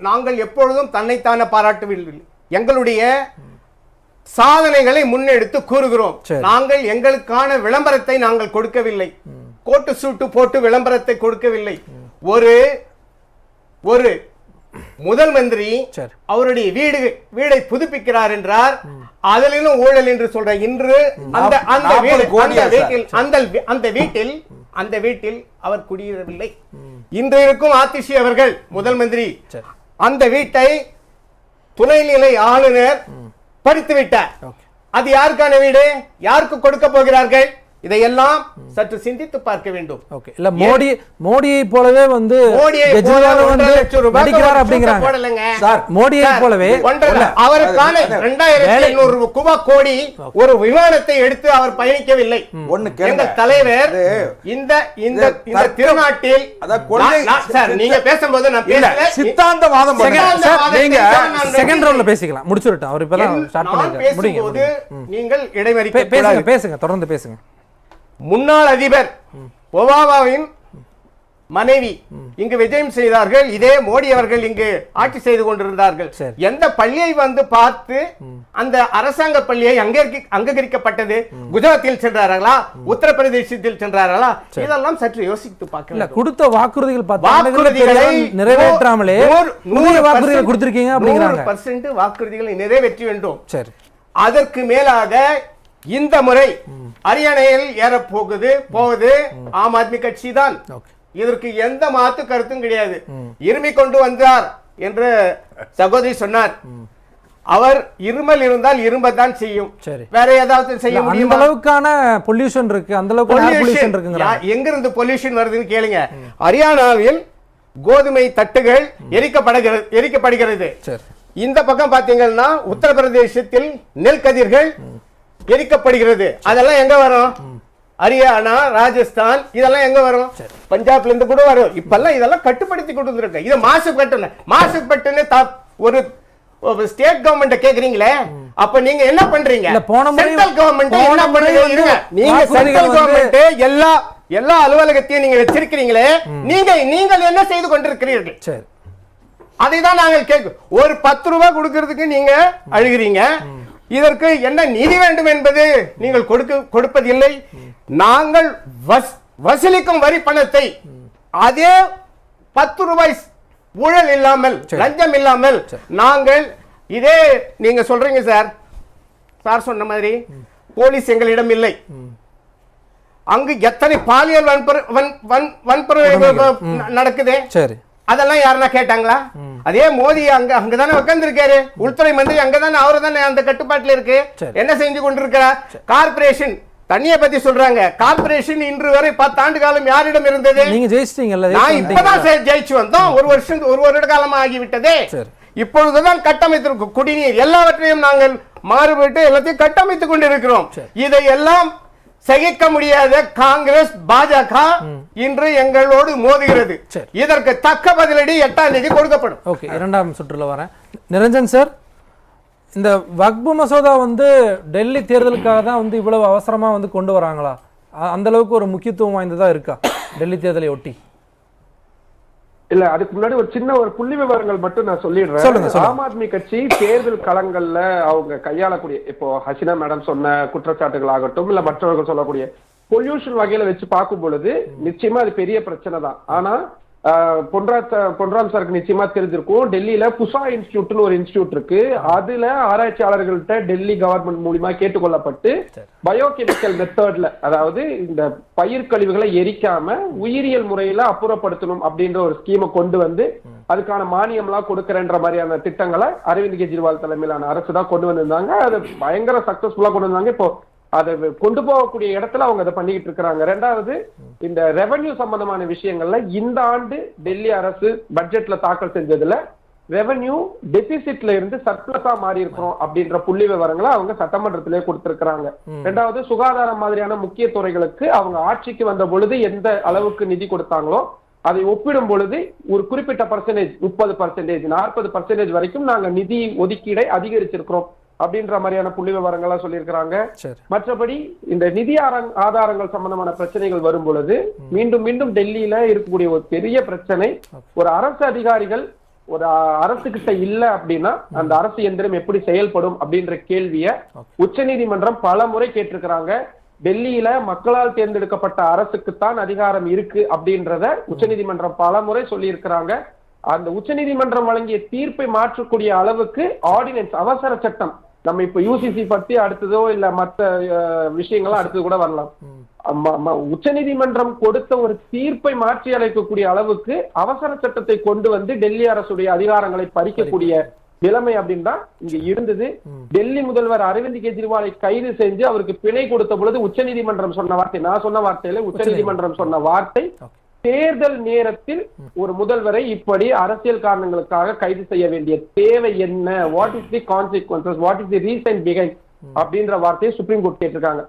நாங்கள் எப்பொழுதும் தன்னைத்தானே பாராட்டவில்லை, எங்களுடைய சாதனைகளை முன்னெடுத்து கூறுகிறோம். நாங்கள் எங்களுக்கான விளம்பரத்தை நாங்கள் கொடுக்கவில்லை, கோட்டு சூட்டு போட்டு விளம்பரத்தை கொடுக்கவில்லை. ஒரு முதல் மந்திரி அவருடைய வீடை புதுப்பிக்கிறார் என்றார், அதிலும் ஊழல் என்று சொல்ற. இன்று அந்த வீட்டில் அவர் குடியேறவில்லை. இன்று இருக்கும் ஆதிஷி அவர்கள் முதல் மந்திரி, அந்த வீட்டை துணைநிலை ஆளுநர் பறித்து விட்டார். அது யாருக்கான வீடு, யாருக்கு கொடுக்க போகிறார்கள்? இதையெல்லாம் சற்று சிந்தித்து பார்க்க வேண்டும். இல்ல மோடியை போலவே வந்து மோடியை போலவே அவருக்கான 2500 கோடி ஒரு விமானத்தை எடுத்து அவர் பயணிக்கவில்லை. எங்கள் தலைவர் இந்த திருநாட்டில் நீங்க பேசும்போது நான் சித்தாந்தவாதம் செகண்ட் ரவுண்ட்ல பேசிக்கலாம், முடிச்சுட்டோம். அவர் இப்பதான் ஸ்டார்ட் பண்ணிருக்காரு. நீங்கள் இடைமறி பேசுங்க, தொடர்ந்து பேசுங்க. முன்னாள் அதிபர் ஒபாமாவின் மனைவி இங்கு விஜயம் செய்தார்கள். இதே மோடி அவர்கள் இங்கு ஆட்சி செய்து கொண்டிருந்தார்கள். எந்த பள்ளியை வந்து பார்த்து அந்த அரசாங்க பள்ளியை அங்கீகரிக்கப்பட்டது? குஜராத்தில் சென்றார்களா, உத்தரப்பிரதேசத்தில் சென்றார்களா? இதெல்லாம் சற்று யோசித்து பார்க்க. கொடுத்த வாக்குறுதிகளை நிறைவேற்றாமலே வாக்குறுதிகள் கொடுத்திருக்கீங்க அப்படிங்கிறாங்க. 100% வாக்குறுதிகளை நிறைவேற்ற வேண்டும். அதற்கு மேலாக இந்த முறை ஹரியானையில் ஏறப்போகுது ஆம் ஆத்மி கட்சி தான். இதற்கு எந்த மாற்று கருத்தும் கிடையாது. இருமிக் கொண்டு வந்தார் என்று சகோதரி சொன்னார். அவர் இருமல் இருந்தால் இரும்பத்தான் செய்யும், வேற ஏதாவது செய்ய முடியும்? அந்த அளவுக்கான பொல்யூஷன் இருக்கு, அந்த அளவுக்கு எங்கிருந்து பொல்யூஷன் வருதுன்னு கேளுங்க. ஹரியானாவில் கோதுமை தட்டுகள் எரிக்கப்படுகிறது. இந்த பக்கம் பாத்தீங்கன்னா உத்தரப்பிரதேசத்தில் நெல் கதிர்கள் எரிக்கப்படுகிறது. அதெல்லாம் எங்க வரும்? ஹரியானா, ராஜஸ்தான், இதெல்லாம் எங்க வரும்? பஞ்சாப்ல இருந்து கூட வரும். இப்பெல்லாம் இதெல்லாம் கட்டுப்படுத்தி கொண்டு இருக்கு. இது மாசுபட்டுன்னு ஒரு ஸ்டேட் கவர்மெண்ட் கேக்குறீங்களே, அப்ப நீங்க என்ன பண்றீங்க? சென்ட்ரல் கவர்மெண்ட் என்ன பண்றீங்க? நீங்க சென்ட்ரல் கவர்மெண்ட் எல்லா அலுவலகத்தையும் நீங்க வச்சிருக்கிறீங்களே, நீங்கள் என்ன செய்து கொண்டிருக்கிறீர்கள்? அதைதான் நாங்கள் கேட்கும். ஒரு 10 ரூபாய் கொடுக்கிறதுக்கு நீங்க அழுகிறீங்க. இதற்கு என்ன நீதி வேண்டும் என்பது நீங்கள் கொடுப்பதில்லை. நாங்கள் வசூலிக்கும் வரி பணத்தை அதே 10 ரூபாய் ஊழல் இல்லாமல், லஞ்சம் இல்லாமல் நாங்கள் இதே நீங்க சொல்றீங்க சார் சொன்ன மாதிரி போலீஸ் எங்களிடம் இல்லை. அங்கு எத்தனை பாலியல் வன்புணர்வு நடக்குது, அதெல்லாம் யாருன்னா கேட்டாங்களா? அதே மோடி அங்கதானே உட்கார்ந்து இருக்காரு, உள்துறை மந்திரி அங்கதானே, அவரு தானே அந்த கட்டுப்பாட்டுல இருக்கு. என்ன செஞ்சு கொண்டிருக்கிறார்? கார்பரேஷன் தண்ணியை பத்தி சொல்றாங்க. கார்பரேஷன் இன்று வரை 10 ஆண்டு காலம் யாரிடம் இருந்தது? நீங்க ஜெயிச்சிட்டீங்கல்ல. நான் இப்பதான் ஜெயிச்சு வந்தோம். ஒரு வருட காலமா ஆகிவிட்டதே. இப்பொழுதுதான் கட்டமைத்திருக்கும். குடிநீர் எல்லாவற்றையும் நாங்கள் மாறுபட்டு எல்லாத்தையும் கட்டமைத்துக் கொண்டிருக்கிறோம். இதையெல்லாம் சகிக்க முடியாத காங்கிரஸ் பாஜக இன்று எங்களோடு மோதுகிறது. இதற்கு தக்க பதிலடி 8ஆம் தேதி கொடுக்கப்படும். ஓகே, இரண்டாம் சுற்றுல வரேன். நிரஞ்சன் சார், இந்த வக்பு மசோதா வந்து டெல்லி தேர்தலுக்காக தான் வந்து இவ்வளவு அவசரமா வந்து கொண்டு வராங்களா? அந்த அளவுக்கு ஒரு முக்கியத்துவம் வாய்ந்ததா இருக்கா டெல்லி தேர்தலை ஒட்டி? இல்ல, அதுக்கு முன்னாடி ஒரு சின்ன ஒரு புள்ளி விவரங்கள் மட்டும் நான் சொல்லிடுறேன். ஆம் ஆத்மி கட்சி தேர்தல் களங்கள்ல அவங்க கையாளக்கூடிய, இப்போ ஹசினா மேடம் சொன்ன குற்றச்சாட்டுகள் ஆகட்டும், இல்ல மற்றவர்கள் சொல்லக்கூடிய பொல்யூஷன் வகையில வச்சு பார்க்கும் பொழுது நிச்சயமா அது பெரிய பிரச்சனை தான். ஆனா பொன்ராம் சாருக்கு நிச்சயமா தெரிஞ்சிருக்கும், டெல்லியில புஷா இன்ஸ்டிடியூட்னு ஒரு இன்ஸ்டிடியூட் இருக்கு. அதுல ஆராய்ச்சியாளர்கள்ட்ட டெல்லி கவர்மெண்ட் மூலியமா கேட்டுக்கொள்ளப்பட்டு பயோகெமிக்கல் மெத்தட்ல, அதாவது இந்த பயிர் கழிவுகளை எரிக்காம உயிரியல் முறையில அப்புறப்படுத்தணும் அப்படின்ற ஒரு ஸ்கீமை கொண்டு வந்து அதுக்கான மானியம் எல்லாம் கொடுக்கறன்ற மாதிரியான திட்டங்களை அரவிந்த் கெஜ்ரிவால் தலைமையிலான அரசு தான் கொண்டு வந்திருந்தாங்க. அது பயங்கர சக்சஸ்ஃபுல்லா கொண்டு வந்தாங்க. இப்போ அதை கொண்டு போகக்கூடிய இடத்துல அவங்க அதை பண்ணிக்கிட்டு இருக்கிறாங்க. ரெண்டாவது, இந்த ரெவென்யூ சம்பந்தமான விஷயங்கள்ல இந்த ஆண்டு டெல்லி அரசு பட்ஜெட்ல தாக்கல் செஞ்சதுல ரெவென்யூ டெபிசிட்ல இருந்து சர்ப்ளஸா மாறி இருக்கிறோம் அப்படின்ற புள்ளி விவரங்களை அவங்க சட்டமன்றத்திலே கொடுத்திருக்கிறாங்க. ரெண்டாவது, சுகாதாரம் மாதிரியான முக்கிய துறைகளுக்கு அவங்க ஆட்சிக்கு வந்த பொழுது எந்த அளவுக்கு நிதி கொடுத்தாங்களோ அதை ஒப்பிடும் பொழுது ஒரு குறிப்பிட்ட பர்சன்டேஜ், 30%, 40% வரைக்கும் நாங்க நிதி ஒதுக்கீடை அதிகரிச்சிருக்கிறோம் அப்படின்ற மாதிரியான புள்ளி விவரங்கள்லாம் சொல்லியிருக்கிறாங்க. மற்றபடி இந்த நிதி ஆதாரங்கள் சம்பந்தமான பிரச்சனைகள் வரும் பொழுது மீண்டும் மீண்டும் டெல்லியில இருக்கக்கூடிய ஒரு பெரிய பிரச்சனை, ஒரு அரசு அதிகாரிகள் ஒரு அரசு கிட்ட இல்ல அப்படின்னா அந்த அரசு எந்திரம் எப்படி செயல்படும் அப்படின்ற கேள்விய உச்சநீதிமன்றம் பல முறை கேட்டிருக்கிறாங்க. டெல்லியில மக்களால் தேர்ந்தெடுக்கப்பட்ட அரசுக்குத்தான் அதிகாரம் இருக்கு அப்படின்றத உச்சநீதிமன்றம் பல முறை சொல்லி இருக்கிறாங்க. அந்த உச்சநீதிமன்றம் வழங்கிய தீர்ப்பை மாற்றக்கூடிய அளவுக்கு ஆர்டினன்ஸ், அவசர சட்டம், நம்ம இப்ப யூசிசி பத்தி அடுத்ததோ இல்ல மற்ற விஷயங்களும் அடுத்தது கூட வரலாம். உச்சநீதிமன்றம் கொடுத்த ஒரு தீர்ப்பை மாற்றி அழைக்கக்கூடிய அளவுக்கு அவசர சட்டத்தை கொண்டு வந்து டெல்லி அரசுடைய அதிகாரங்களை பறிக்கக்கூடிய நிலைமை அப்படின்னா இங்க இருந்தது. டெல்லி முதல்வர் அரவிந்த் கெஜ்ரிவாலை கைது செஞ்சு அவருக்கு பிணை கொடுத்த பொழுது உச்சநீதிமன்றம் சொன்ன வார்த்தை, நான் சொன்ன வார்த்தையில உச்சநீதிமன்றம் சொன்ன வார்த்தை, தேர்தல் நேரத்தில் ஒரு முதல்வரை இப்படி அரசியல் காரணங்களுக்காக கைது செய்ய வேண்டிய தேவை என்ன, what is the consequences, what is the reason behind அப்படின்ற வார்த்தையை சுப்ரீம் கோர்ட் கேட்டிருக்காங்க.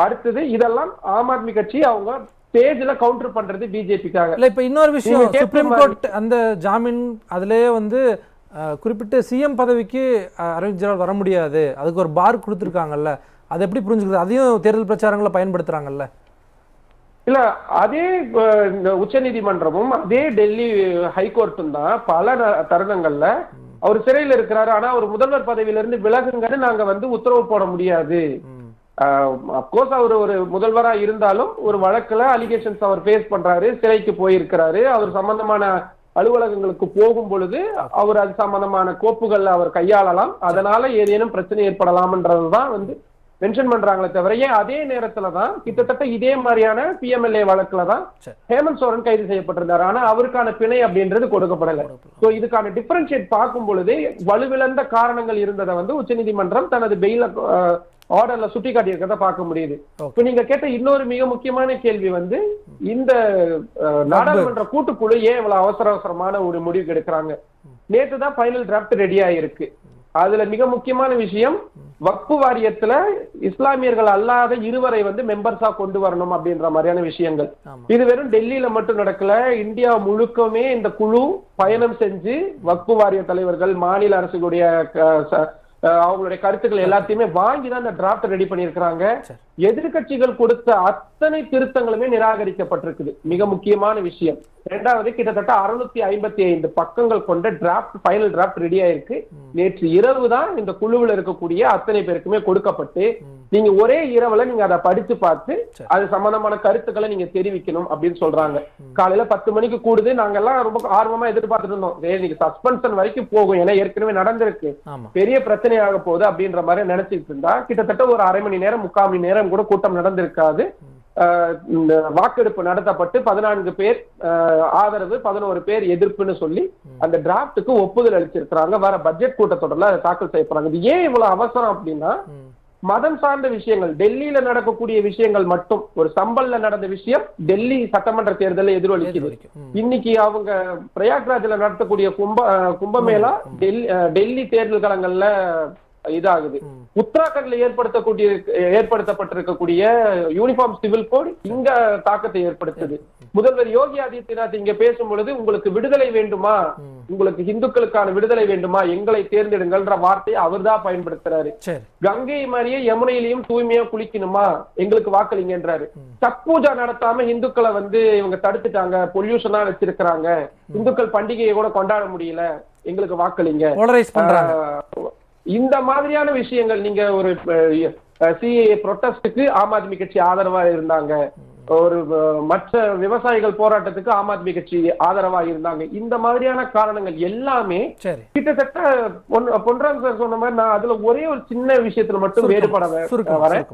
அடுத்தது இதெல்லாம் ஆம் ஆத்மி கட்சி அவங்க ஸ்டேஜ்ல கவுண்டர் பண்றது பிஜேபிக்காக. இல்ல, இப்ப இன்னொரு விஷயம், சுப்ரீம் கோர்ட் அந்த ஜாமீன் அதுலயே வந்து குறிப்பிட்ட சிஎம் பதவிக்கு அரவிந்த் கெஜ்ரிவால் வர முடியாது, அதுக்கு ஒரு பார் கொடுத்துருக்காங்கல்ல, அதை எப்படி புரிஞ்சுக்கிறது? அதையும் தேர்தல் பிரச்சாரங்களை பயன்படுத்துறாங்கல்ல. இல்ல, அதே உச்ச நீதிமன்றமும் அதே டெல்லி ஹைகோர்ட்டும் தான் பல தருணங்கள்ல அவர் சிறையில் இருக்கிறாரு, ஆனா அவர் முதல்வர் பதவியிலிருந்து விலகுங்கன்னு நாங்க வந்து உத்தரவு போட முடியாது. அப்கோர்ஸ் அவர் ஒரு முதல்வரா இருந்தாலும் ஒரு வழக்குல அலிகேஷன்ஸ் அவர் ஃபேஸ் பண்றாரு, சிறைக்கு போயிருக்கிறாரு. அவர் சம்பந்தமான அலுவலகங்களுக்கு போகும் பொழுது அவர் அது சம்பந்தமான கோப்புகள்ல அவர் கையாளலாம், அதனால ஏதேனும் பிரச்சனை ஏற்படலாம்ன்றதுதான் வந்து மென்ஷன் பண்றாங்களே தவிர, அதே நேரத்துலதான் கிட்டத்தட்ட இதே மாதிரியான பிஎம்எல்ஏ வழக்குலதான் ஹேமந்த் சோரன் கைது செய்யப்பட்டிருந்தாரு, ஆனா அவருக்கான பிணை அப்படின்றது கொடுக்கப்படல. சோ இதுக்கான டிஃபரன்ஷியேட் பார்க்கும் பொழுது வலுவிழந்த காரணங்கள் இருந்ததை வந்து உச்சநீதிமன்றம் தனது பெயில் ஆர்டர்ல சுட்டி காட்டியிருக்கிறத பார்க்க முடியுது. இப்ப நீங்க கேட்ட இன்னொரு மிக முக்கியமான கேள்வி வந்து, இந்த நாடாளுமன்ற கூட்டுக்குழு ஏன் இவ்வளவு அவசரமான ஒரு முடிவு எடுக்கிறாங்க? நேற்றுதான் ஃபைனல் டிராப்ட் ரெடி ஆயிருக்கு. அதுல மிக முக்கியமான விஷயம், வக்ஃபு வாரியத்துல இஸ்லாமியர்கள் அல்லாத இருவரை வந்து மெம்பர்ஸா கொண்டு வரணும் அப்படின்ற மாதிரியான விஷயங்கள். இது வெறும் டெல்லியில மட்டும் நடக்கல, இந்தியா முழுக்கமே இந்த குழு பயணம் செஞ்சு வக்ஃபு வாரிய தலைவர்கள், மாநில அரசுடைய அவங்களுடைய கருத்துக்கள் எல்லாத்தையுமே வாங்கிதான் இந்த டிராப்ட் ரெடி பண்ணியிருக்கிறாங்க. எதிர்கட்சிகள் கொடுத்த அத்தனை திருத்தங்களுமே நிராகரிக்கப்பட்டிருக்குது, மிக முக்கியமான விஷயம். இரண்டாவது, கிட்டத்தட்ட 655 பக்கங்கள் கொண்ட டிராப்ட், ஃபைனல் டிராப்ட் ரெடி ஆயிருக்கு. நேற்று இரவு தான் இந்த குழுவில் இருக்கக்கூடிய அத்தனை பேருக்குமே கொடுக்கப்பட்டு, நீங்க ஒரே இரவுல நீங்க அதை படிச்சு பார்த்து அது சம்பந்தமான கருத்துக்களை நீங்க தெரிவிக்கணும் அப்படின்னு சொல்றாங்க. காலையில 10 மணிக்கு கூடுது. நாங்க எல்லாம் ரொம்ப ஆர்வமா எதிர்பார்த்துட்டு இருந்தோம், நீங்க சஸ்பென்ஷன் வரைக்கும் போகும், ஏன்னா ஏற்கனவே நடந்திருக்கு, பெரிய பிரச்சனை ஆக போகுது அப்படின்ற மாதிரி நினைச்சிட்டு இருந்தா கிட்டத்தட்ட ஒரு அரை மணி நேரம் 3/4 மணி நேரம் கூட கூட்டம் நடந்திருக்காது. இந்த வாக்கெடுப்பு நடத்தப்பட்டு 14 பேர் ஆதரவு, 11 பேர் எதிர்ப்புன்னு சொல்லி அந்த டிராப்டுக்கு ஒப்புதல் அளிச்சிருக்கிறாங்க. வர பட்ஜெட் கூட்டத்தொடர்ல அதை தாக்கல் செய்யப்படுறாங்க. இது ஏன் இவ்வளவு அவசரம் அப்படின்னா, மதம் சார்ந்த விஷயங்கள், டெல்லியில நடக்கக்கூடிய விஷயங்கள் மட்டும், ஒரு சம்பல்ல நடந்த விஷயம் டெல்லி சட்டமன்ற தேர்தலில் எதிரொலிக்குது. இன்னைக்கு அவங்க பிரயாக்ராஜ்ல நடத்தக்கூடிய கும்பமேளா டெல்லி தேர்தல் களங்கள்ல இதாகுது. உத்தராகண்ட்ல ஏற்படுத்தப்பட்டிருக்கக்கூடிய யூனிஃபார்ம் சிவில் கோட் இங்க தாக்கத்தை ஏற்படுத்துது. முதல்வர் யோகி ஆதித்யநாத் இங்க பேசும் பொழுது, உங்களுக்கு விடுதலை வேண்டுமா, உங்களுக்கு இந்துக்களுக்கான விடுதலை வேண்டுமா, எங்களை தேர்ந்தெடுங்கள்ன்ற வார்த்தையை அவர் தான் பயன்படுத்துறாரு. கங்கை மாதிரியே யமுனையிலையும் தூய்மையா குளிக்கணுமா, எங்களுக்கு வாக்களிங்கன்றாரு. சத் பூஜா நடத்தாம இந்துக்களை இவங்க தடுத்துட்டாங்க, பொல்யூஷனா வச்சிருக்கிறாங்க, இந்துக்கள் பண்டிகையை கூட கொண்டாட முடியல, எங்களுக்கு வாக்களிங்க. இந்த மாதிரியான விஷயங்கள். நீங்க ஒரு சிஏஏ ப்ரொட்டஸ்டுக்கு ஆம் ஆத்மி கட்சி ஆதரவா இருந்தாங்க, ஒரு மற்ற விவசாயிகள் போராட்டத்துக்கு ஆம் ஆத்மி கட்சி ஆதரவா இருந்தாங்க. இந்த மாதிரியான காரணங்கள் எல்லாமே கிட்டத்தட்ட பொன்ராம் சார் சொன்ன மாதிரி நான் அதுல ஒரே ஒரு சின்ன விஷயத்துல மட்டும் வேறுபட வரேன்.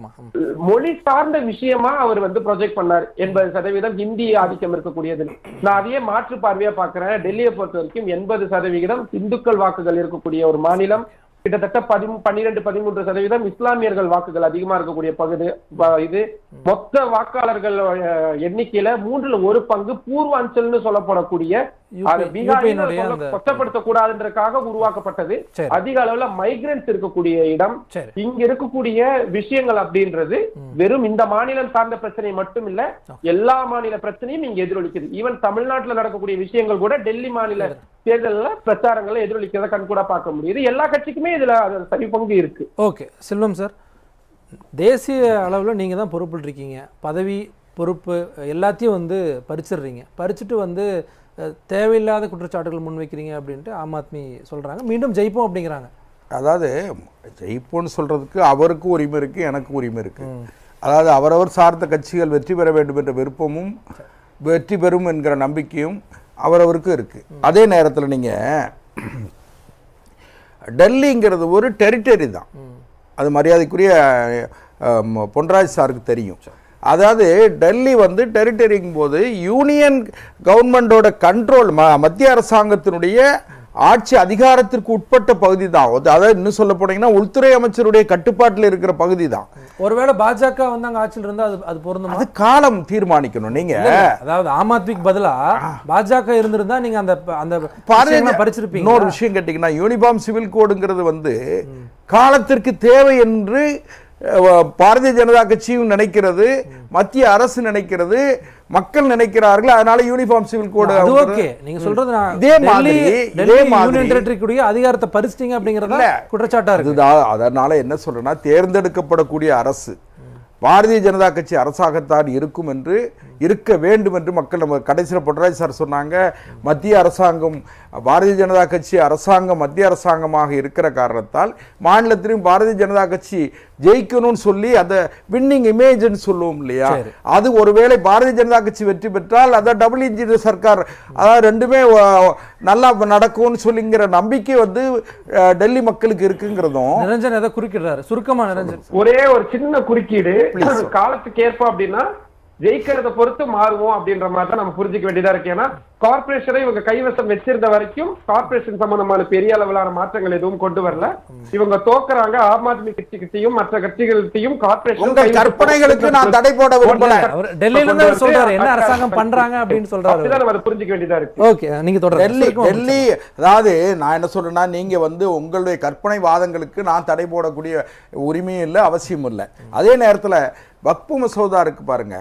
மொழி சார்ந்த விஷயமா அவர் ப்ரொஜெக்ட் பண்ணார். 80% ஹிந்தி ஆதிக்கம் இருக்கக்கூடியது. நான் அதையே மாற்று பார்வையா பாக்குறேன். டெல்லியை பொறுத்த வரைக்கும் 80% இந்துக்கள் வாக்குகள் இருக்கக்கூடிய ஒரு மாநிலம். கிட்டத்தட்ட 12-13% இஸ்லாமியர்கள் வாக்குகள் அதிகமா இருக்கக்கூடிய பகுதி இது. மொத்த வாக்காளர்கள் எண்ணிக்கையில 1/3 பங்கு பூர்வாஞ்சல்னு சொல்லப்படக்கூடிய கொச்சப்படுத்தக்கூடாதுன்றதுக்காக உருவாக்கப்பட்டது. அதிக அளவுல மைக்ரன்ஸ் இருக்கக்கூடிய இடம். இங்க இருக்கக்கூடிய விஷயங்கள் அப்படின்றது வெறும் இந்த மாநிலம் சார்ந்த பிரச்சனை மட்டும் இல்ல, எல்லா மாநில பிரச்சனையும் இங்க எதிரொலிக்குது. ஈவன் தமிழ்நாட்டுல நடக்கக்கூடிய விஷயங்கள் கூட டெல்லி மாநில தேர்தல்ல பிரச்சாரங்களை எதிரொலிக்கிறத கண்கூட பார்க்க முடியுது. எல்லா கட்சிக்குமே இதுல சரி பங்கு இருக்கு. ஓகே செல்வம் சார், தேசிய அளவுல நீங்க தான் பொறுப்பு இருக்கீங்க, பதவி பொறுப்பு எல்லாத்தையும் பறிச்சிடுறீங்க, பறிச்சுட்டு தேவையில்லாத குற்றச்சாட்டுகள் முன்வைக்கிறீங்க அப்படின்ட்டு ஆம் ஆத்மி சொல்றாங்க. மீண்டும் ஜெயிப்போம் அப்படிங்கிறாங்க. அதாவது ஜெயிப்போன்னு சொல்றதுக்கு அவருக்கு உரிமை இருக்கு, எனக்கு உரிமை இருக்கு. அதாவது அவரவர் சார்ந்த கட்சிகள் வெற்றி பெற வேண்டும் என்ற விருப்பமும் வெற்றி பெறும் என்கிற நம்பிக்கையும் அவரவருக்கு இருக்கு. அதே நேரத்தில் நீங்க டெல்லிங்கிறது ஒரு டெரிட்டரி தான், அது மரியாதைக்குரிய பொன்ராஜ் சாருக்கு தெரியும். அதாவது டெல்லி டெரிட்டரிங்கும் போது யூனியன் கவர்மெண்டோட கண்ட்ரோல், மத்திய அரசாங்கத்தினுடைய ஆட்சி அதிகாரத்திற்கு உட்பட்ட பகுதி தான். அதாவது இன்னும் சொல்ல போனீங்கன்னா உள்துறை அமைச்சருடைய கட்டுப்பாட்டில் இருக்கிற பகுதி தான். ஒருவேளை பாஜக அங்க ஆட்சியில் இருந்தா அது பொருந்துமா? அது காலம் தீர்மானிக்கணும். நீங்க அதாவது ஆம் ஆத்மிக்கு பதிலா பாஜக இருந்திருந்தா நீங்க அந்த பறிச்சிருப்பீங்க. இன்னொரு விஷயம் கேட்டீங்கன்னா, யூனிஃபார்ம் சிவில் கோடுங்கிறது காலத்திற்கு தேவை என்று பாரதிய ஜனதா கட்சியும் நினைக்கிறது, மத்திய அரசு நினைக்கிறது, மக்கள் நினைக்கிறார்கள். அதனால யூனிஃபார்ம் சிவில் கோடு நீங்க சொல்றது இதே மாதிரி அதிகாரத்தை பறிச்சிட்டீங்க அப்படிங்கறத குற்றச்சாட்டா இருக்கு. அதனால என்ன சொல்றேன்னா, தேர்ந்தெடுக்கப்படக்கூடிய அரசு பாரதிய ஜனதா கட்சி அரசாங்கத்தான் இருக்கும் என்று இருக்க வேண்டும் என்று மக்கள் நம்ம கடைசியில் பொன்ராஜ் சார் சொன்னாங்க. மத்திய அரசாங்கம் பாரதிய ஜனதா கட்சி அரசாங்கம் மத்திய அரசாங்கமாக இருக்கிற காரணத்தால் மாநிலத்திலும் பாரதிய ஜனதா கட்சி ஜெயிக்கணும்னு சொல்லி அதை வின்னிங் இமேஜ்னு சொல்லுவோம் இல்லையா, அது ஒருவேளை பாரதிய ஜனதா கட்சி வெற்றி பெற்றால் அதை டபுள் இன்ஜின் சர்க்கார், அதாவது ரெண்டுமே நல்லா நடக்கும்னு சொல்லிங்கிற நம்பிக்கை டெல்லி மக்களுக்கு இருக்குங்கிறதும். நிரஞ்சன் எதை குறிக்கிறாரு சுருக்கமா? நிரஞ்சன் ஒரே ஒரு சின்ன குறுக்கீடு, காலத்துக்கு ஏற்ப அப்படின்னா ஜெயிக்கிறத பொறுத்து மாறுவோம் அப்படின்ற மாதிரி தான் நம்ம புரிஞ்சுக்க வேண்டியதா இருக்கு. ஏன்னா கார்பரேஷனை இவங்க கைவசம் வச்சிருந்த வரைக்கும் கார்பரேஷன் சம்பந்தமான பெரிய அளவிலான மாற்றங்கள் எதுவும் கொண்டு வரல. இவங்க தோக்குறாங்க, ஆம் ஆத்மி கட்சிகிட்டையும் மற்ற கட்சிகள்கிட்டையும் கார்பரேஷன் கற்பனைகளுக்கு நான் தடை போட விரும்பல. டெல்லியில இருந்து சொல்றாரு என்ன அரசாங்கம் பண்றாங்க அப்படின்னு சொல்றாரு. அப்படிதான் நம்ம புரிஞ்சுக்க வேண்டியதா இருக்கு. ஓகே, நீங்க தொடர்ந்து. டெல்லி அதாவது நான் என்ன சொல்றேன்னா, நீங்க உங்களுடைய கற்பனை வாதங்களுக்கு நான் தடை போடக்கூடிய உரிமையும் இல்லை, அவசியம் இல்லை. அதே நேரத்தில் வக்பு மசோதா இருக்கு பாருங்க,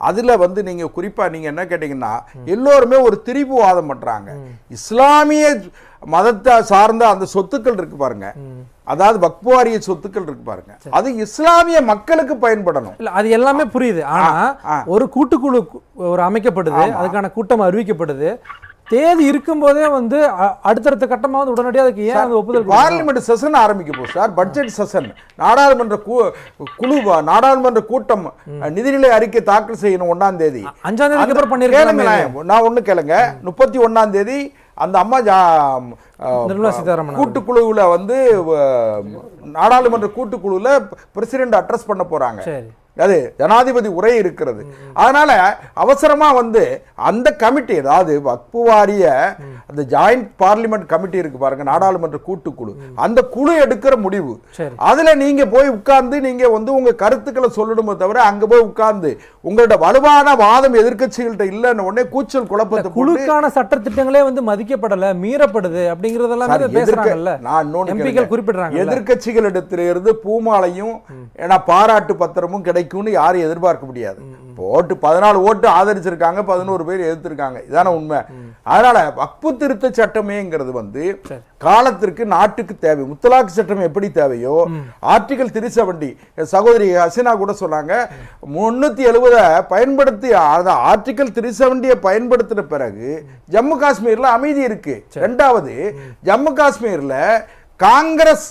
அதுல நீங்க குறிப்பா நீங்க என்ன கேட்டீங்கன்னா, எல்லோருமே ஒரு திரிபுவாதம் பண்றாங்க. இஸ்லாமிய மதத்தை சார்ந்த அந்த சொத்துக்கள் இருக்கு பாருங்க, அதாவது வக்ஃப் வாரிய சொத்துக்கள் இருக்கு பாருங்க, அது இஸ்லாமிய மக்களுக்கு பயன்படணும். இல்ல அது எல்லாமே புரியுது. ஆனா ஒரு கூட்டுக்குழு ஒரு அமைக்கப்படுது, அதுக்கான கூட்டம் அறிவிக்கப்படுது, தேதி இருக்கும் போதே அடுத்தடுத்த கட்டமா உடனடியாக அதுக்கு ஏன் அந்த ஒப்புதல்? பார்லிமெண்ட் செஷன் ஆரம்பிக்க போகுது சார், பட்ஜெட் செஷன், நாடாளுமன்ற குழு நாடாளுமன்ற கூட்டம் நிதிநிலை அறிக்கை தாக்கல் செய்யணும் 1ஆம் தேதி. 5ஆம் தேதிக்கு அப்புறம் பண்ணிருக்கேன். நான் ஒண்ணு கேளுங்க, 31ஆம் தேதி அந்த அம்மா நிர்மலா சீதாராமன் கூட்டுக்குழுவுல நாடாளுமன்ற கூட்டுக்குழுல பிரசிடென்ட் அட்ரஸ் பண்ண போறாங்க. அது ஜனாதிபதி உரை இருக்கிறது. அதனால அவசரமா அந்த கமிட்டி, அதாவது வக்ஃப் வாரிய அந்த ஜாயிண்ட் பார்லிமெண்ட் கமிட்டி இருக்கு பாருங்க, நாடாளுமன்ற கூட்டுக்குழு, அந்த குழு எடுக்கிற முடிவு. அதுல நீங்க போய் உட்கார்ந்து நீங்க உங்க கருத்துக்களை சொல்லணுமே தவிர அங்க போய் உட்கார்ந்து உங்களோட வலுவான வாதம் எதிர்க்கட்சிகள்கிட்ட இல்லைன்னு உடனே கூச்சல் குழப்பத்தை போட்டு குழுக்கான சட்டத்திட்டங்களே வந்து மதிக்கப்படல, மீறப்படுது அப்படிங்கறதெல்லாம் பேசுறாங்கல்ல. நான் எம்பிக்கள் குறிப்பிடுறாங்க. எதிர்க்கட்சிகளிடத்திலிருந்து பூமாலையும் ஏன்னா பாராட்டு பத்திரமும் கிடைக்கும்னு யாரும் எதிர்பார்க்க முடியாது. ஓட்டு 14 ஓட்டு ஆதரிச்சிருக்காங்க, 11 பேர் எதிர்த்திருக்காங்க, இதான உண்மை. அதனால வக்பு திருத்த சட்டமேங்கிறது வந்து காலத்திற்கு நாட்டுக்கு தேவை. முத்தலாக் சட்டம் எப்படி தேவையோ ஆர்டிகல் 370 சகோதரி ஹசீனா கூட சொன்னாங்க 370 பயன்படுத்தி ஆர்டிகல் 370 பயன்படுத்தின பிறகு ஜம்மு காஷ்மீர்ல அமைதி இருக்கு. இரண்டாவது, ஜம்மு காஷ்மீர்ல காங்கிரஸ்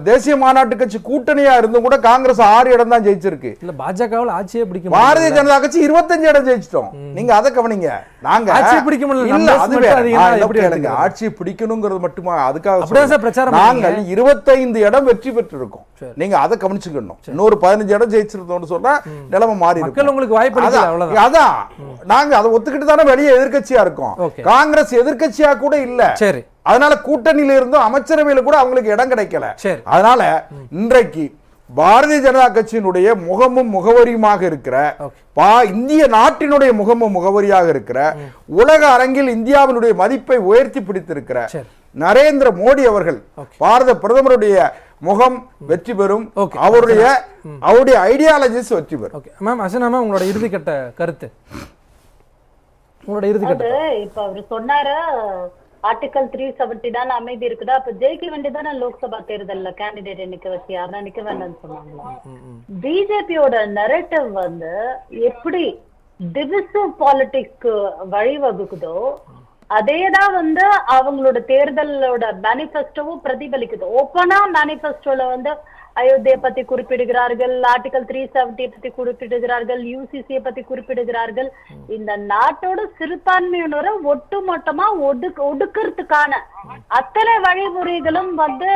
தேசிய மாநாட்டு கட்சி கூட்டணியா இருந்தும் கூட காங்கிரஸ் 6 இடம் தான் ஜெயிச்சிருக்கு. இல்ல பாஜகவில் ஆட்சியே பிடிக்க முடியல. பாரதிய ஜனதா கட்சி 25 இடம் ஜெயிச்சிட்டோம். நீங்க அதை கவனிங்க. நாங்க ஆட்சியை பிடிக்க முடியல. இல்ல அது ஆட்சியை பிடிக்கணுங்கிறது மட்டுமா? அதுக்காக நாங்கள் 25 இடம் வெற்றி பெற்றிருக்கோம். நீங்க அதை கவனிச்சுக்கணும். இன்னொரு 15 இடம் ஜெயிச்சிருந்தோம்னு சொன்னா நிலைமை மாறி இருக்கு. உங்களுக்கு வாய்ப்பு அதான் நாங்க அதை ஒத்துக்கிட்டு தானே வெளியே எதிர்க்கட்சியா இருக்கோம். காங்கிரஸ் எதிர்க்கட்சியா கூட இல்ல. சரி, அதனால கூட்டணியில இருந்தும் அமைச்சரவையில கூட அவங்களுக்கு இடம் கிடைக்கல. அதனால இன்றைக்கு பாரதிய ஜனதா கட்சியினுடைய முகமும் முகவரியுமாக இருக்கிற இந்திய நாட்டினுடைய முகமும் முகவரியாக இருக்கிற உலக அரங்கில் இந்தியாவினுடைய மதிப்பை உயர்த்தி பிடித்திருக்கிற நரேந்திர மோடி அவர்கள் பாரத பிரதமருடைய முகம் வெற்றி பெறும். அவருடைய ஐடியாலஜிஸ் வெற்றி பெறும். மேம் ஹசீனா மேம், உங்களோட இறுதிக்கட்ட கருத்து. உங்களோட இறுதிக்கட்ட இப்ப அவர் சொன்னாரு ஆர்டிகல் 370 தானே அமைதி இருக்குதா, அப்ப ஜெயிக்க வேண்டியதானே லோக்சபா தேர்தல்ல கேண்டிடேட் நிக்க வச்சு யாரா நிக்க வேண்டாம்னு சொன்னாங்களா? பிஜேபியோட நரேட்டிவ் வந்து எப்படி டிவிசிவ் பாலிடிக்ஸ்க்கு வழிவகுக்குதோ அதேதான் வந்து அவங்களோட தேர்தலோட மேனிஃபெஸ்டோவும் பிரதிபலிக்குது. ஓப்பனா மேனிஃபெஸ்டோல வந்து அயோத்தியை பத்தி குறிப்பிடுகிறார்கள், ஆர்டிகல் 370 பத்தி குறிப்பிடுகிறார்கள், யூசிசியை பத்தி குறிப்பிடுகிறார்கள். இந்த நாட்டோட சிறுபான்மையினரை ஒட்டுமொத்தமா ஒடுக்கிறதுக்கான அத்தனை வழிமுறைகளும் வந்து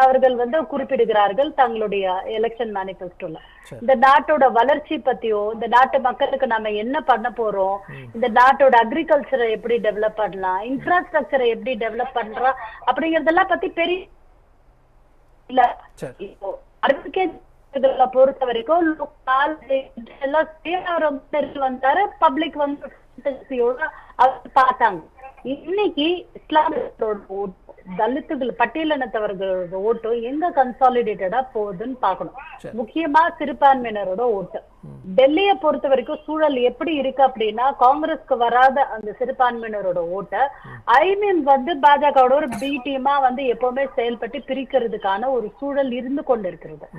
அவர்கள் வந்து குறிப்பிடுகிறார்கள் தங்களுடைய எலெக்ஷன் மேனிஃபெஸ்டோல. இந்த நாட்டோட வளர்ச்சி பத்தியோ, இந்த நாட்டு மக்களுக்கு நம்ம என்ன பண்ண போறோம், இந்த நாட்டோட அக்ரிகல்ச்சரை எப்படி டெவலப் பண்ணலாம், இன்ஃப்ராஸ்ட்ரக்சரை எப்படி டெவலப் பண்றோம் அப்படிங்கறதெல்லாம் பத்தி பெரிய இல்ல. இப்போ அறிவிக்கை பொறுத்த வரைக்கும் வந்தாரு, பப்ளிக் வந்து பார்த்தாங்க. இன்னைக்கு இஸ்லாமியர்களோட தலித்துகள் பட்டியலினத்தவர்களோட ஓட்டு எங்க கன்சாலிடேட்டடா போகுதுன்னு பாக்கணும். முக்கியமா சிறுபான்மையினரோட ஓட்டு. டெல்லியை பொறுத்த வரைக்கும் சூழல் எப்படி இருக்கு அப்படின்னா, காங்கிரஸ்க்கு வராத அந்த சிறுபான்மையினரோட ஓட்டை வந்து பாஜகவோட ஒரு பி டீமா வந்து எப்பவுமே செயல்பட்டு பிரிக்கிறதுக்கான ஒரு சூழல் இருந்து கொண்டு இருக்கிறது.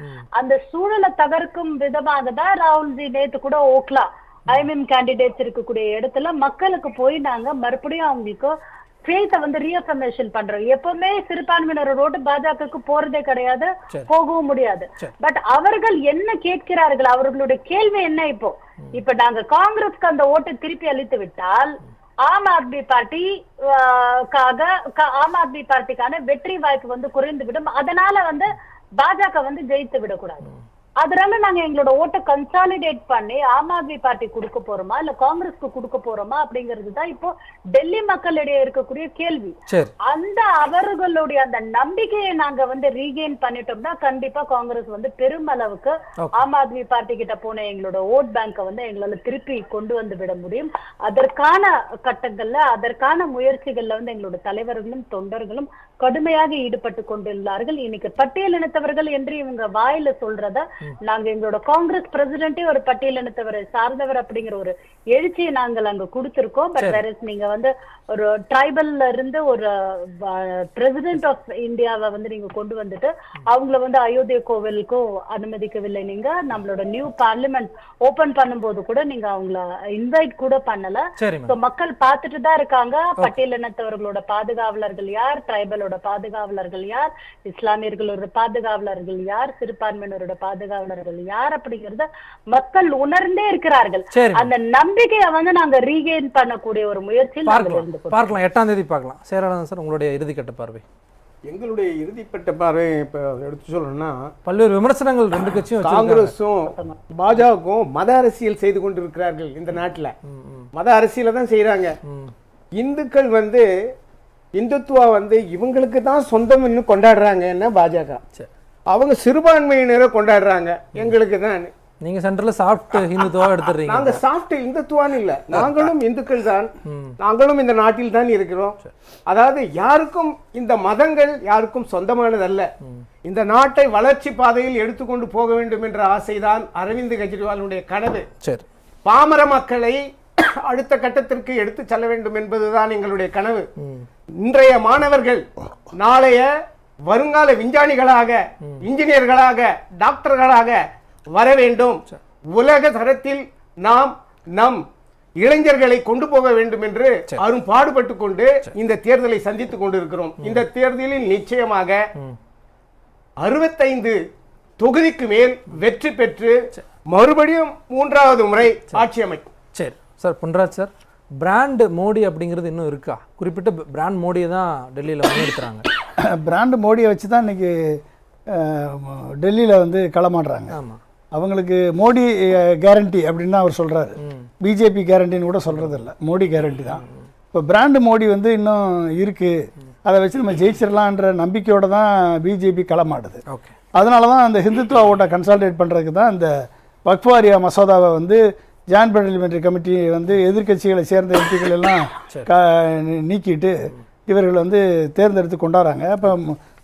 அந்த சூழலை தகர்க்கும் விதமாக தான் ராகுல்ஜி நேத்து கூட ஓக்லா கேண்டிடேட்ஸ் இருக்கக்கூடிய இடத்துல மக்களுக்கு போய் நாங்க மறுபடியும் அவங்களுக்கு ஃபேத்தை வந்து ரீஅஃபர்மேஷன் பண்றோம். எப்பவுமே சிறுபான்மையினரோட ஓட்டு பாஜகவுக்கு போறதே கிடையாது, போகவும் முடியாது. பட் அவர்கள் என்ன கேட்கிறார்கள், அவர்களுடைய கேள்வி என்ன? இப்ப நாங்க காங்கிரஸ்க்கு அந்த ஓட்டை திருப்பி அளித்து விட்டால் ஆம் ஆத்மி பார்ட்டிக்கான வெற்றி வாய்ப்பு வந்து குறைந்து விடும். அதனால வந்து பாஜக வந்து ஜெயித்து விடக்கூடாது. அதனால நாங்க எங்களோட ஓட்டை கன்சாலிடேட் பண்ணி ஆம் ஆத்மி பார்ட்டி கொடுக்க போறோமா இல்ல காங்கிரஸ்க்கு கொடுக்க போறோமா அப்படிங்கிறது தான் இப்போ டெல்லி மக்களிடையே இருக்கக்கூடிய கேள்வி. அந்த அவர்களுடைய அந்த நம்பிக்கையை நாங்க வந்து ரீகெயின் பண்ணிட்டோம்னா கண்டிப்பா காங்கிரஸ் வந்து பெருமளவுக்கு ஆம் ஆத்மி பார்ட்டி கிட்ட போன எங்களோட ஓட் பேங்கை வந்து எங்களால திருப்பி கொண்டு வந்து விட முடியும். அதற்கான கட்டங்கள்ல அதற்கான முயற்சிகள்ல வந்து எங்களோட தலைவர்களும் தொண்டர்களும் கடுமையாக ஈடுபட்டு கொண்டுள்ளார்கள். இன்னைக்கு பட்டியலினத்தவர்கள் என்று இவங்க வாயில சொல்றத நாங்க எங்களோட காங்கிரஸ் பிரசிடென்டே ஒரு பட்டியலினத்தவரை சார்ந்தவர் அப்படிங்கிற ஒரு எழுச்சியை நாங்கள் அங்க கொடுத்திருக்கோம். பட் வேற நீங்க வந்து ஒரு ட்ரைபல்ல இருந்து ஒரு பிரசிடென்ட் ஆஃப் இந்தியாவை வந்து நீங்க கொண்டு வந்துட்டு அவங்கள வந்து அயோத்தியா கோவிலுக்கும் அனுமதிக்கவில்லை. நீங்க நம்மளோட நியூ பார்லிமெண்ட் ஓபன் பண்ணும்போது கூட நீங்க அவங்கள இன்வைட் கூட பண்ணல. மக்கள் பார்த்துட்டு தான் இருக்காங்க. பட்டியலினத்தவர்களோட பாதுகாவலர்கள் யார், ட்ரைபலோட பாதுகாவலர்கள் யார், இஸ்லாமியர்களோட பாதுகாவலர்கள் யார், சிறுபான்மையினரோட பாதுகாவலர்கள் யார் அப்படிங்கறத மக்கள் உணர்ந்தே இருக்கிறார்கள். அந்த நம்பிக்கையை வந்து நாங்க ரீகெயின் பண்ணக்கூடிய ஒரு முயற்சியில் பார்க்கலாம். 8ஆம் தேதி பார்க்கலாம். சேரானந்தன் சார், உங்களுடைய இறுதிக்கட்ட பார்வை. எங்களுடைய இறுதிப்பட்ட பார்வை இப்ப எடுத்து சொல்லணும்னா, பல்வேறு விமர்சனங்கள் ரெண்டு கட்சியும், காங்கிரஸும் பாஜகவும் மத அரசியல் செய்து கொண்டிருக்கிறார்கள். இந்த நாட்டுல மத அரசியலை தான் செய்யறாங்க. இந்துக்கள் வந்து இந்துத்துவா வந்து இவங்களுக்கு தான் சொந்தம் கொண்டாடுறாங்கன்னா பாஜக, அவங்க சிறுபான்மையினரை கொண்டாடுறாங்க எங்களுக்கு தான். நீங்க சென்டர்ல சாஃப்ட் ஹிந்துத்துவா எடுத்துறீங்க. நாங்க சாஃப்ட் இந்துத்துவான்னு இல்ல, நாங்களும் இந்துக்கள் தான், நாங்களும் இந்த நாட்டில் தான் இருக்கிறோம். அதாவது யாருக்கும் இந்த மதங்கள் யாருக்கும் சொந்தமானதல்ல. இந்த நாட்டை வளர்ச்சி பாதையில் எடுத்துக்கொண்டு போக வேண்டும் என்ற ஆசைதான் அரவிந்த் கெஜ்ரிவாலுடைய கனவு. சரி, பாமர மக்களை அடுத்த கட்டத்திற்கு எடுத்து செல்ல வேண்டும் என்பதுதான் எங்களுடைய கனவு. இன்றைய மாணவர்கள் நாளைய வருங்கால விஞ்ஞானிகளாக, இன்ஜினியர்களாக, டாக்டர்களாக வர வேண்டும். உலக தரத்தில் நாம் நம் இளைஞர்களை கொண்டு போக வேண்டும் என்று அரும் பாடுபட்டு கொண்டு இந்த தேர்தலை சந்தித்துக் கொண்டிருக்கிறோம். இந்த தேர்தலில் நிச்சயமாக 65 தொகுதிக்கு மேல் வெற்றி பெற்று மறுபடியும் 3வது முறை ஆட்சி அமைக்கும். சரி sir, Ponraj sir, brand Modi அப்படிங்கிறது இன்னும் இருக்கா? குறிப்பிட்ட பிராண்ட் மோடியை தான் டெல்லியில் முன்னெடுத்துறாங்க. பிராண்ட் மோடியை வச்சு தான் இன்னைக்கு டெல்லியில் வந்து களமாடுறாங்க. ஆமாம், அவங்களுக்கு மோடி கேரண்டி அப்படின்னு தான் அவர் சொல்கிறாரு. பிஜேபி கேரண்டின்னு கூட சொல்கிறது இல்லை, மோடி கேரண்டி தான். இப்போ பிராண்டு மோடி வந்து இன்னும் இருக்குது, அதை வச்சு நம்ம ஜெயிச்சிடலான்ற நம்பிக்கையோடு தான் பிஜேபி களமாடுது. ஓகே, அதனால தான் அந்த ஹிந்துத்துவ ஓட்டை கன்சால்டேட் பண்ணுறதுக்கு தான் இந்த வக்ஃப் வாரிய மசோதாவை வந்து ஜாயின்ட் பார்லிமெண்ட்ரி கமிட்டி வந்து எதிர்க்கட்சிகளை சேர்ந்த எம்பிக்கள் எல்லாம் நீக்கிட்டு இவர்கள் வந்து தேர்ந்தெடுத்து கொண்டாடுறாங்க. அப்போ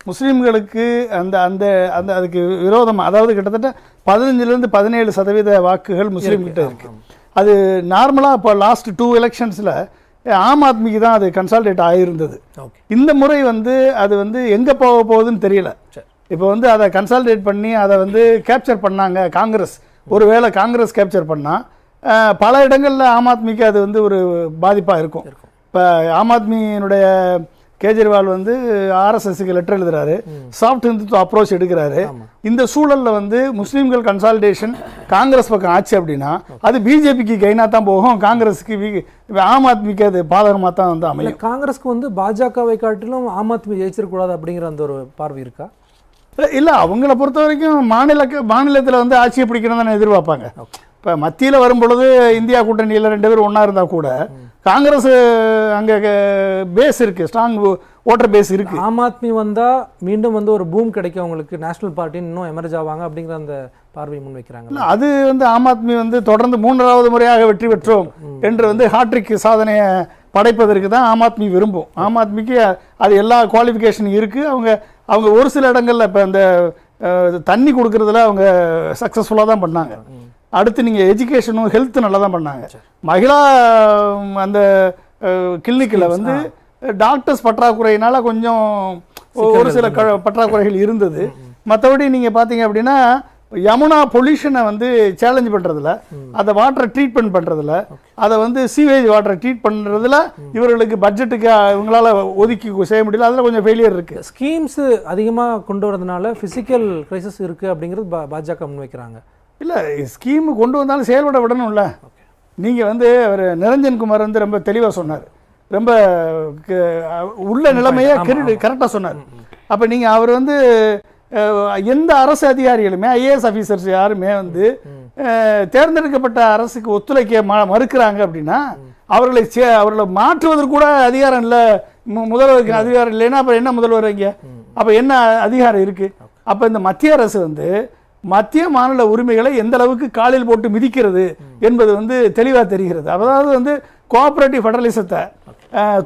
முஸ்லீம்களுக்கு அந்த அந்த அந்த அதுக்கு விரோதமாக, அதாவது கிட்டத்தட்ட 15லேருந்து 17% வாக்குகள் முஸ்லீம்கிட்ட இருக்குது. அது நார்மலாக இப்போ லாஸ்ட் 2 எலெக்ஷன்ஸில் ஆம் ஆத்மிக்கு தான் அது கன்சால்டேட் ஆகியிருந்தது. இந்த முறை வந்து அது வந்து எங்கே போக போகுதுன்னு தெரியல. இப்போ வந்து அதை கன்சால்டேட் பண்ணி அதை வந்து கேப்சர் பண்ணாங்க காங்கிரஸ். ஒருவேளை காங்கிரஸ் கேப்சர் பண்ணால் பல இடங்களில் ஆம் ஆத்மிக்கு அது வந்து ஒரு பாதிப்பாக இருக்கும். இப்போ ஆம் ஆத்மியினுடைய கேஜ்ரிவால் வந்து ஆர்எஸ்எஸ்க்கு லெட்டர் எழுதுறாரு, சாஃப்ட் இந்துத்துவ அப்ரோச் எடுக்கிறாரு. இந்த சூழலில் வந்து முஸ்லீம்கள் கன்சால்டேஷன் காங்கிரஸ் பக்கம் ஆச்சு அப்படின்னா அது பிஜேபிக்கு கைனா தான் போகும், காங்கிரஸுக்கு ஆம் ஆத்மிக்கு அது பாதகமாக தான் வந்து அமையும். காங்கிரஸ்க்கு வந்து பாஜகவை காட்டிலும் ஆம் ஆத்மி ஜெயிச்சிடக்கூடாது அப்படிங்கிற அந்த ஒரு பார்வை இருக்கா? இல்லை, அவங்கள பொறுத்த வரைக்கும் மாநிலத்தில் வந்து ஆட்சியை பிடிக்கணும் தானே எதிர்பார்ப்பாங்க. இப்போ மத்தியில் வரும் பொழுது இந்தியா கூட்டணியில் 2 பேரும் ஒன்றா இருந்தால் கூட காங்கிரஸ் அங்கே பேஸ் இருக்குது, ஸ்ட்ராங் ஓட்டர் பேஸ் இருக்குது. ஆம் ஆத்மி வந்தால் மீண்டும் வந்து ஒரு பூம் கிடைக்கும் அவங்களுக்கு, நேஷனல் பார்ட்டின்னு இன்னும் எமர்ஜ் ஆவாங்க அப்படிங்கிற அந்த பார்வை முன்வைக்கிறாங்க. அது வந்து ஆம் ஆத்மி வந்து தொடர்ந்து 3வது முறையாக வெற்றி பெற்றோம் என்று வந்து ஹாட்ரிக் சாதனையை படைப்பதற்கு தான் ஆம் ஆத்மி விரும்பும். ஆம் ஆத்மிக்கு அது எல்லா குவாலிஃபிகேஷனும் இருக்குது. அவங்க ஒரு சில இடங்களில் இப்போ இந்த தண்ணி கொடுக்கறதுல அவங்க சக்ஸஸ்ஃபுல்லாக தான் பண்ணாங்க. அடுத்து நீங்கள் எஜுகேஷனும் ஹெல்த்து நல்லா தான் பண்ணாங்க. மகிழா அந்த கிளினிக்கில் வந்து டாக்டர்ஸ் பற்றாக்குறையினால கொஞ்சம் ஒரு சில பற்றாக்குறைகள் இருந்தது. மற்றபடி நீங்கள் பார்த்தீங்க அப்படின்னா யமுனா பொல்யூஷனை வந்து சேலஞ்ச் பண்ணுறதுல, அதை வாட்டரை ட்ரீட்மெண்ட் பண்ணுறதுல, அதை வந்து சீவேஜ் வாட்டரை ட்ரீட் பண்ணுறதுல இவர்களுக்கு பட்ஜெட்டுக்கு இவங்களால் ஒதுக்கி செய்ய முடியல. அதில் கொஞ்சம் ஃபெயிலியர் இருக்குது. ஸ்கீம்ஸ் அதிகமாக கொண்டு வரதுனால ஃபிசிக்கல் கிரைசிஸ் இருக்குது அப்படிங்கிறது பாஜக முன்வைக்கிறாங்க. இல்லை, ஸ்கீமு கொண்டு வந்தாலும் செயல்பட விடணும்ல. நீங்கள் வந்து அவர் நிரஞ்சன் குமார் வந்து ரொம்ப தெளிவாக சொன்னார், ரொம்ப உள்ள நிலைமையை கரெக்டாக சொன்னார். அப்போ நீங்கள் அவர் வந்து எந்த அரசு அதிகாரிகளுமே ஐஏஎஸ் ஆஃபீஸர்ஸ் யாருமே வந்து தேர்ந்தெடுக்கப்பட்ட அரசுக்கு ஒத்துழைக்க மறுக்கிறாங்க அப்படின்னா அவர்களை மாற்றுவதற்கு கூட அதிகாரம் இல்லை, முதல்வருக்கு அதிகாரம் இல்லைன்னா அப்புறம் என்ன முதல்வர் இங்கே, அப்போ என்ன அதிகாரம் இருக்குது? அப்போ இந்த மத்திய அரசு வந்து மத்திய மாநில உரிமைகளை எந்த அளவுக்கு காலில் போட்டு மிதிக்கிறது என்பது வந்து தெளிவாக தெரிகிறது. அதாவது வந்து கோஆபரேட்டிவ் ஃபெடரலிசத்தை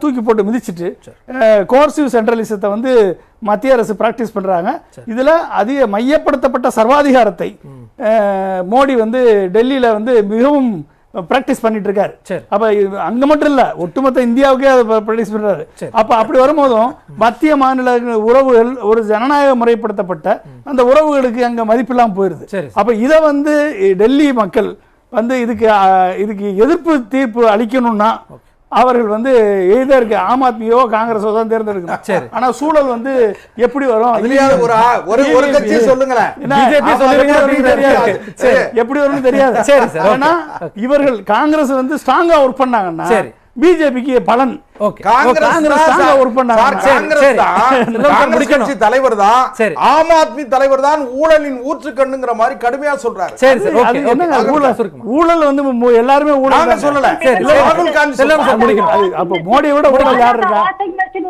தூக்கி போட்டு மிதிச்சுட்டு கோர்சிவ் சென்ட்ரலிசத்தை வந்து மத்திய அரசு பிராக்டிஸ் பண்ணுறாங்க. இதில் அதிக மையப்படுத்தப்பட்ட சர்வாதிகாரத்தை மோடி வந்து டெல்லியில் வந்து மிகவும் பிராக்டிஸ் பண்ணிட்டு இருக்காரு. அப்ப அங்க மட்டும் இல்ல, ஒட்டுமொத்த இந்தியாவுக்கே அதை பிராக்டிஸ் பண்றாரு. அப்ப அப்படி வரும்போதும் மத்திய மாநில உறவுகள் ஒரு ஜனநாயக முறைப்படுத்தப்பட்ட அந்த உறவுகளுக்கு அங்க மதிப்பில்லாம போயிருது. அப்ப இதை வந்து டெல்லி மக்கள் வந்து இதுக்கு எதிர்ப்பு தீர்ப்பு அளிக்கணும்னா அவர்கள் வந்து எய்தர் ஆம் ஆத்மியோ காங்கிரஸோ தான் தேர்ந்தெடுக்கணும். ஆனா சூழல் வந்து எப்படி வரும் எப்படி வரும்னு தெரியாது. ஆனா இவர்கள் காங்கிரஸ் வந்து ஸ்ட்ராங்கா ஒர்க் பண்ணாங்கன்னா பிஜேபிக்கு பலன். தலைவர் தான் ஆம் ஆத்மி தலைவர் தான் ஊழலின் ஊற்றுக்கண்ணுங்கிற மாதிரி கடுமையா சொல்றாரு. ஊழல் வந்து எல்லாருமே ஊழல் சொல்லல. அப்ப மோடியை விட ஊழல் யார் இருக்கா?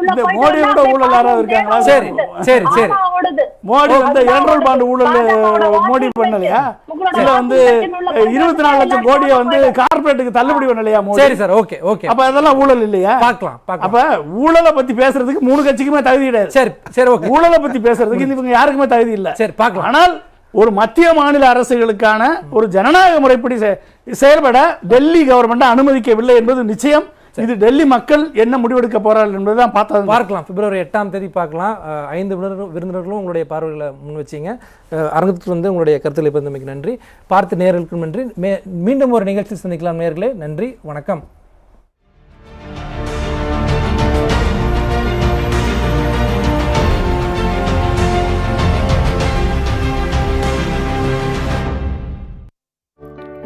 இந்த மோடியை விட ஊழல் யாராவது இருக்காங்களா? மோடி வந்து எலக்ட்ரல் பாண்ட் ஊழல் மோடி பண்ணலையா? உங்களோட இதுல வந்து வாக்கு உள்ள 24 லட்சம் கோடியை வந்து கார்பரேட்டுக்கு தள்ளுபடி பண்ணலையா மோடி? சரி சார், ஓகே ஓகே, அப்ப அதெல்லாம் ஊழல் இல்லையா? பார்க்கலாம் பார்க்கலாம். அப்ப ஊழலை பத்தி பேசுறதுக்கு 3 கட்சிக்குமே தகுதி கிடையாது. சரி சரி, ஓகே, ஊழலை பத்தி பேசுறதுக்கு இவங்க யாருக்குமே தகுதி இல்ல. சரி பார்க்கலாம். ஆனால் ஒரு மத்திய மாநில அரசுகளுக்கான ஒரு ஜனநாயக முறைப்படி செயல்பட டெல்லி கவர்மெண்ட் அனுமதிக்கவில்லை என்பது நிச்சயம். இது டெல்லி மக்கள் என்ன முடிவெடுக்க போறார்கள் என்பதுதான் பார்க்கலாம். பிப்ரவரி 8ஆம் தேதி பார்க்கலாம். 5 விருந்தினர்களும் உங்களுடைய பார்வைகளை முன் வச்சிங்க. அரங்கத்துக்கு வந்து உங்களுடைய கருத்துக்களை பகிர்ந்தமைக்கு நன்றி. பார்த்து நேயர்களுக்கும் நன்றி. மீண்டும் ஒரு நிகழ்ச்சி சந்திக்கலாம் நேயர்களே. நன்றி, வணக்கம்.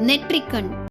நெற்றிக்கண்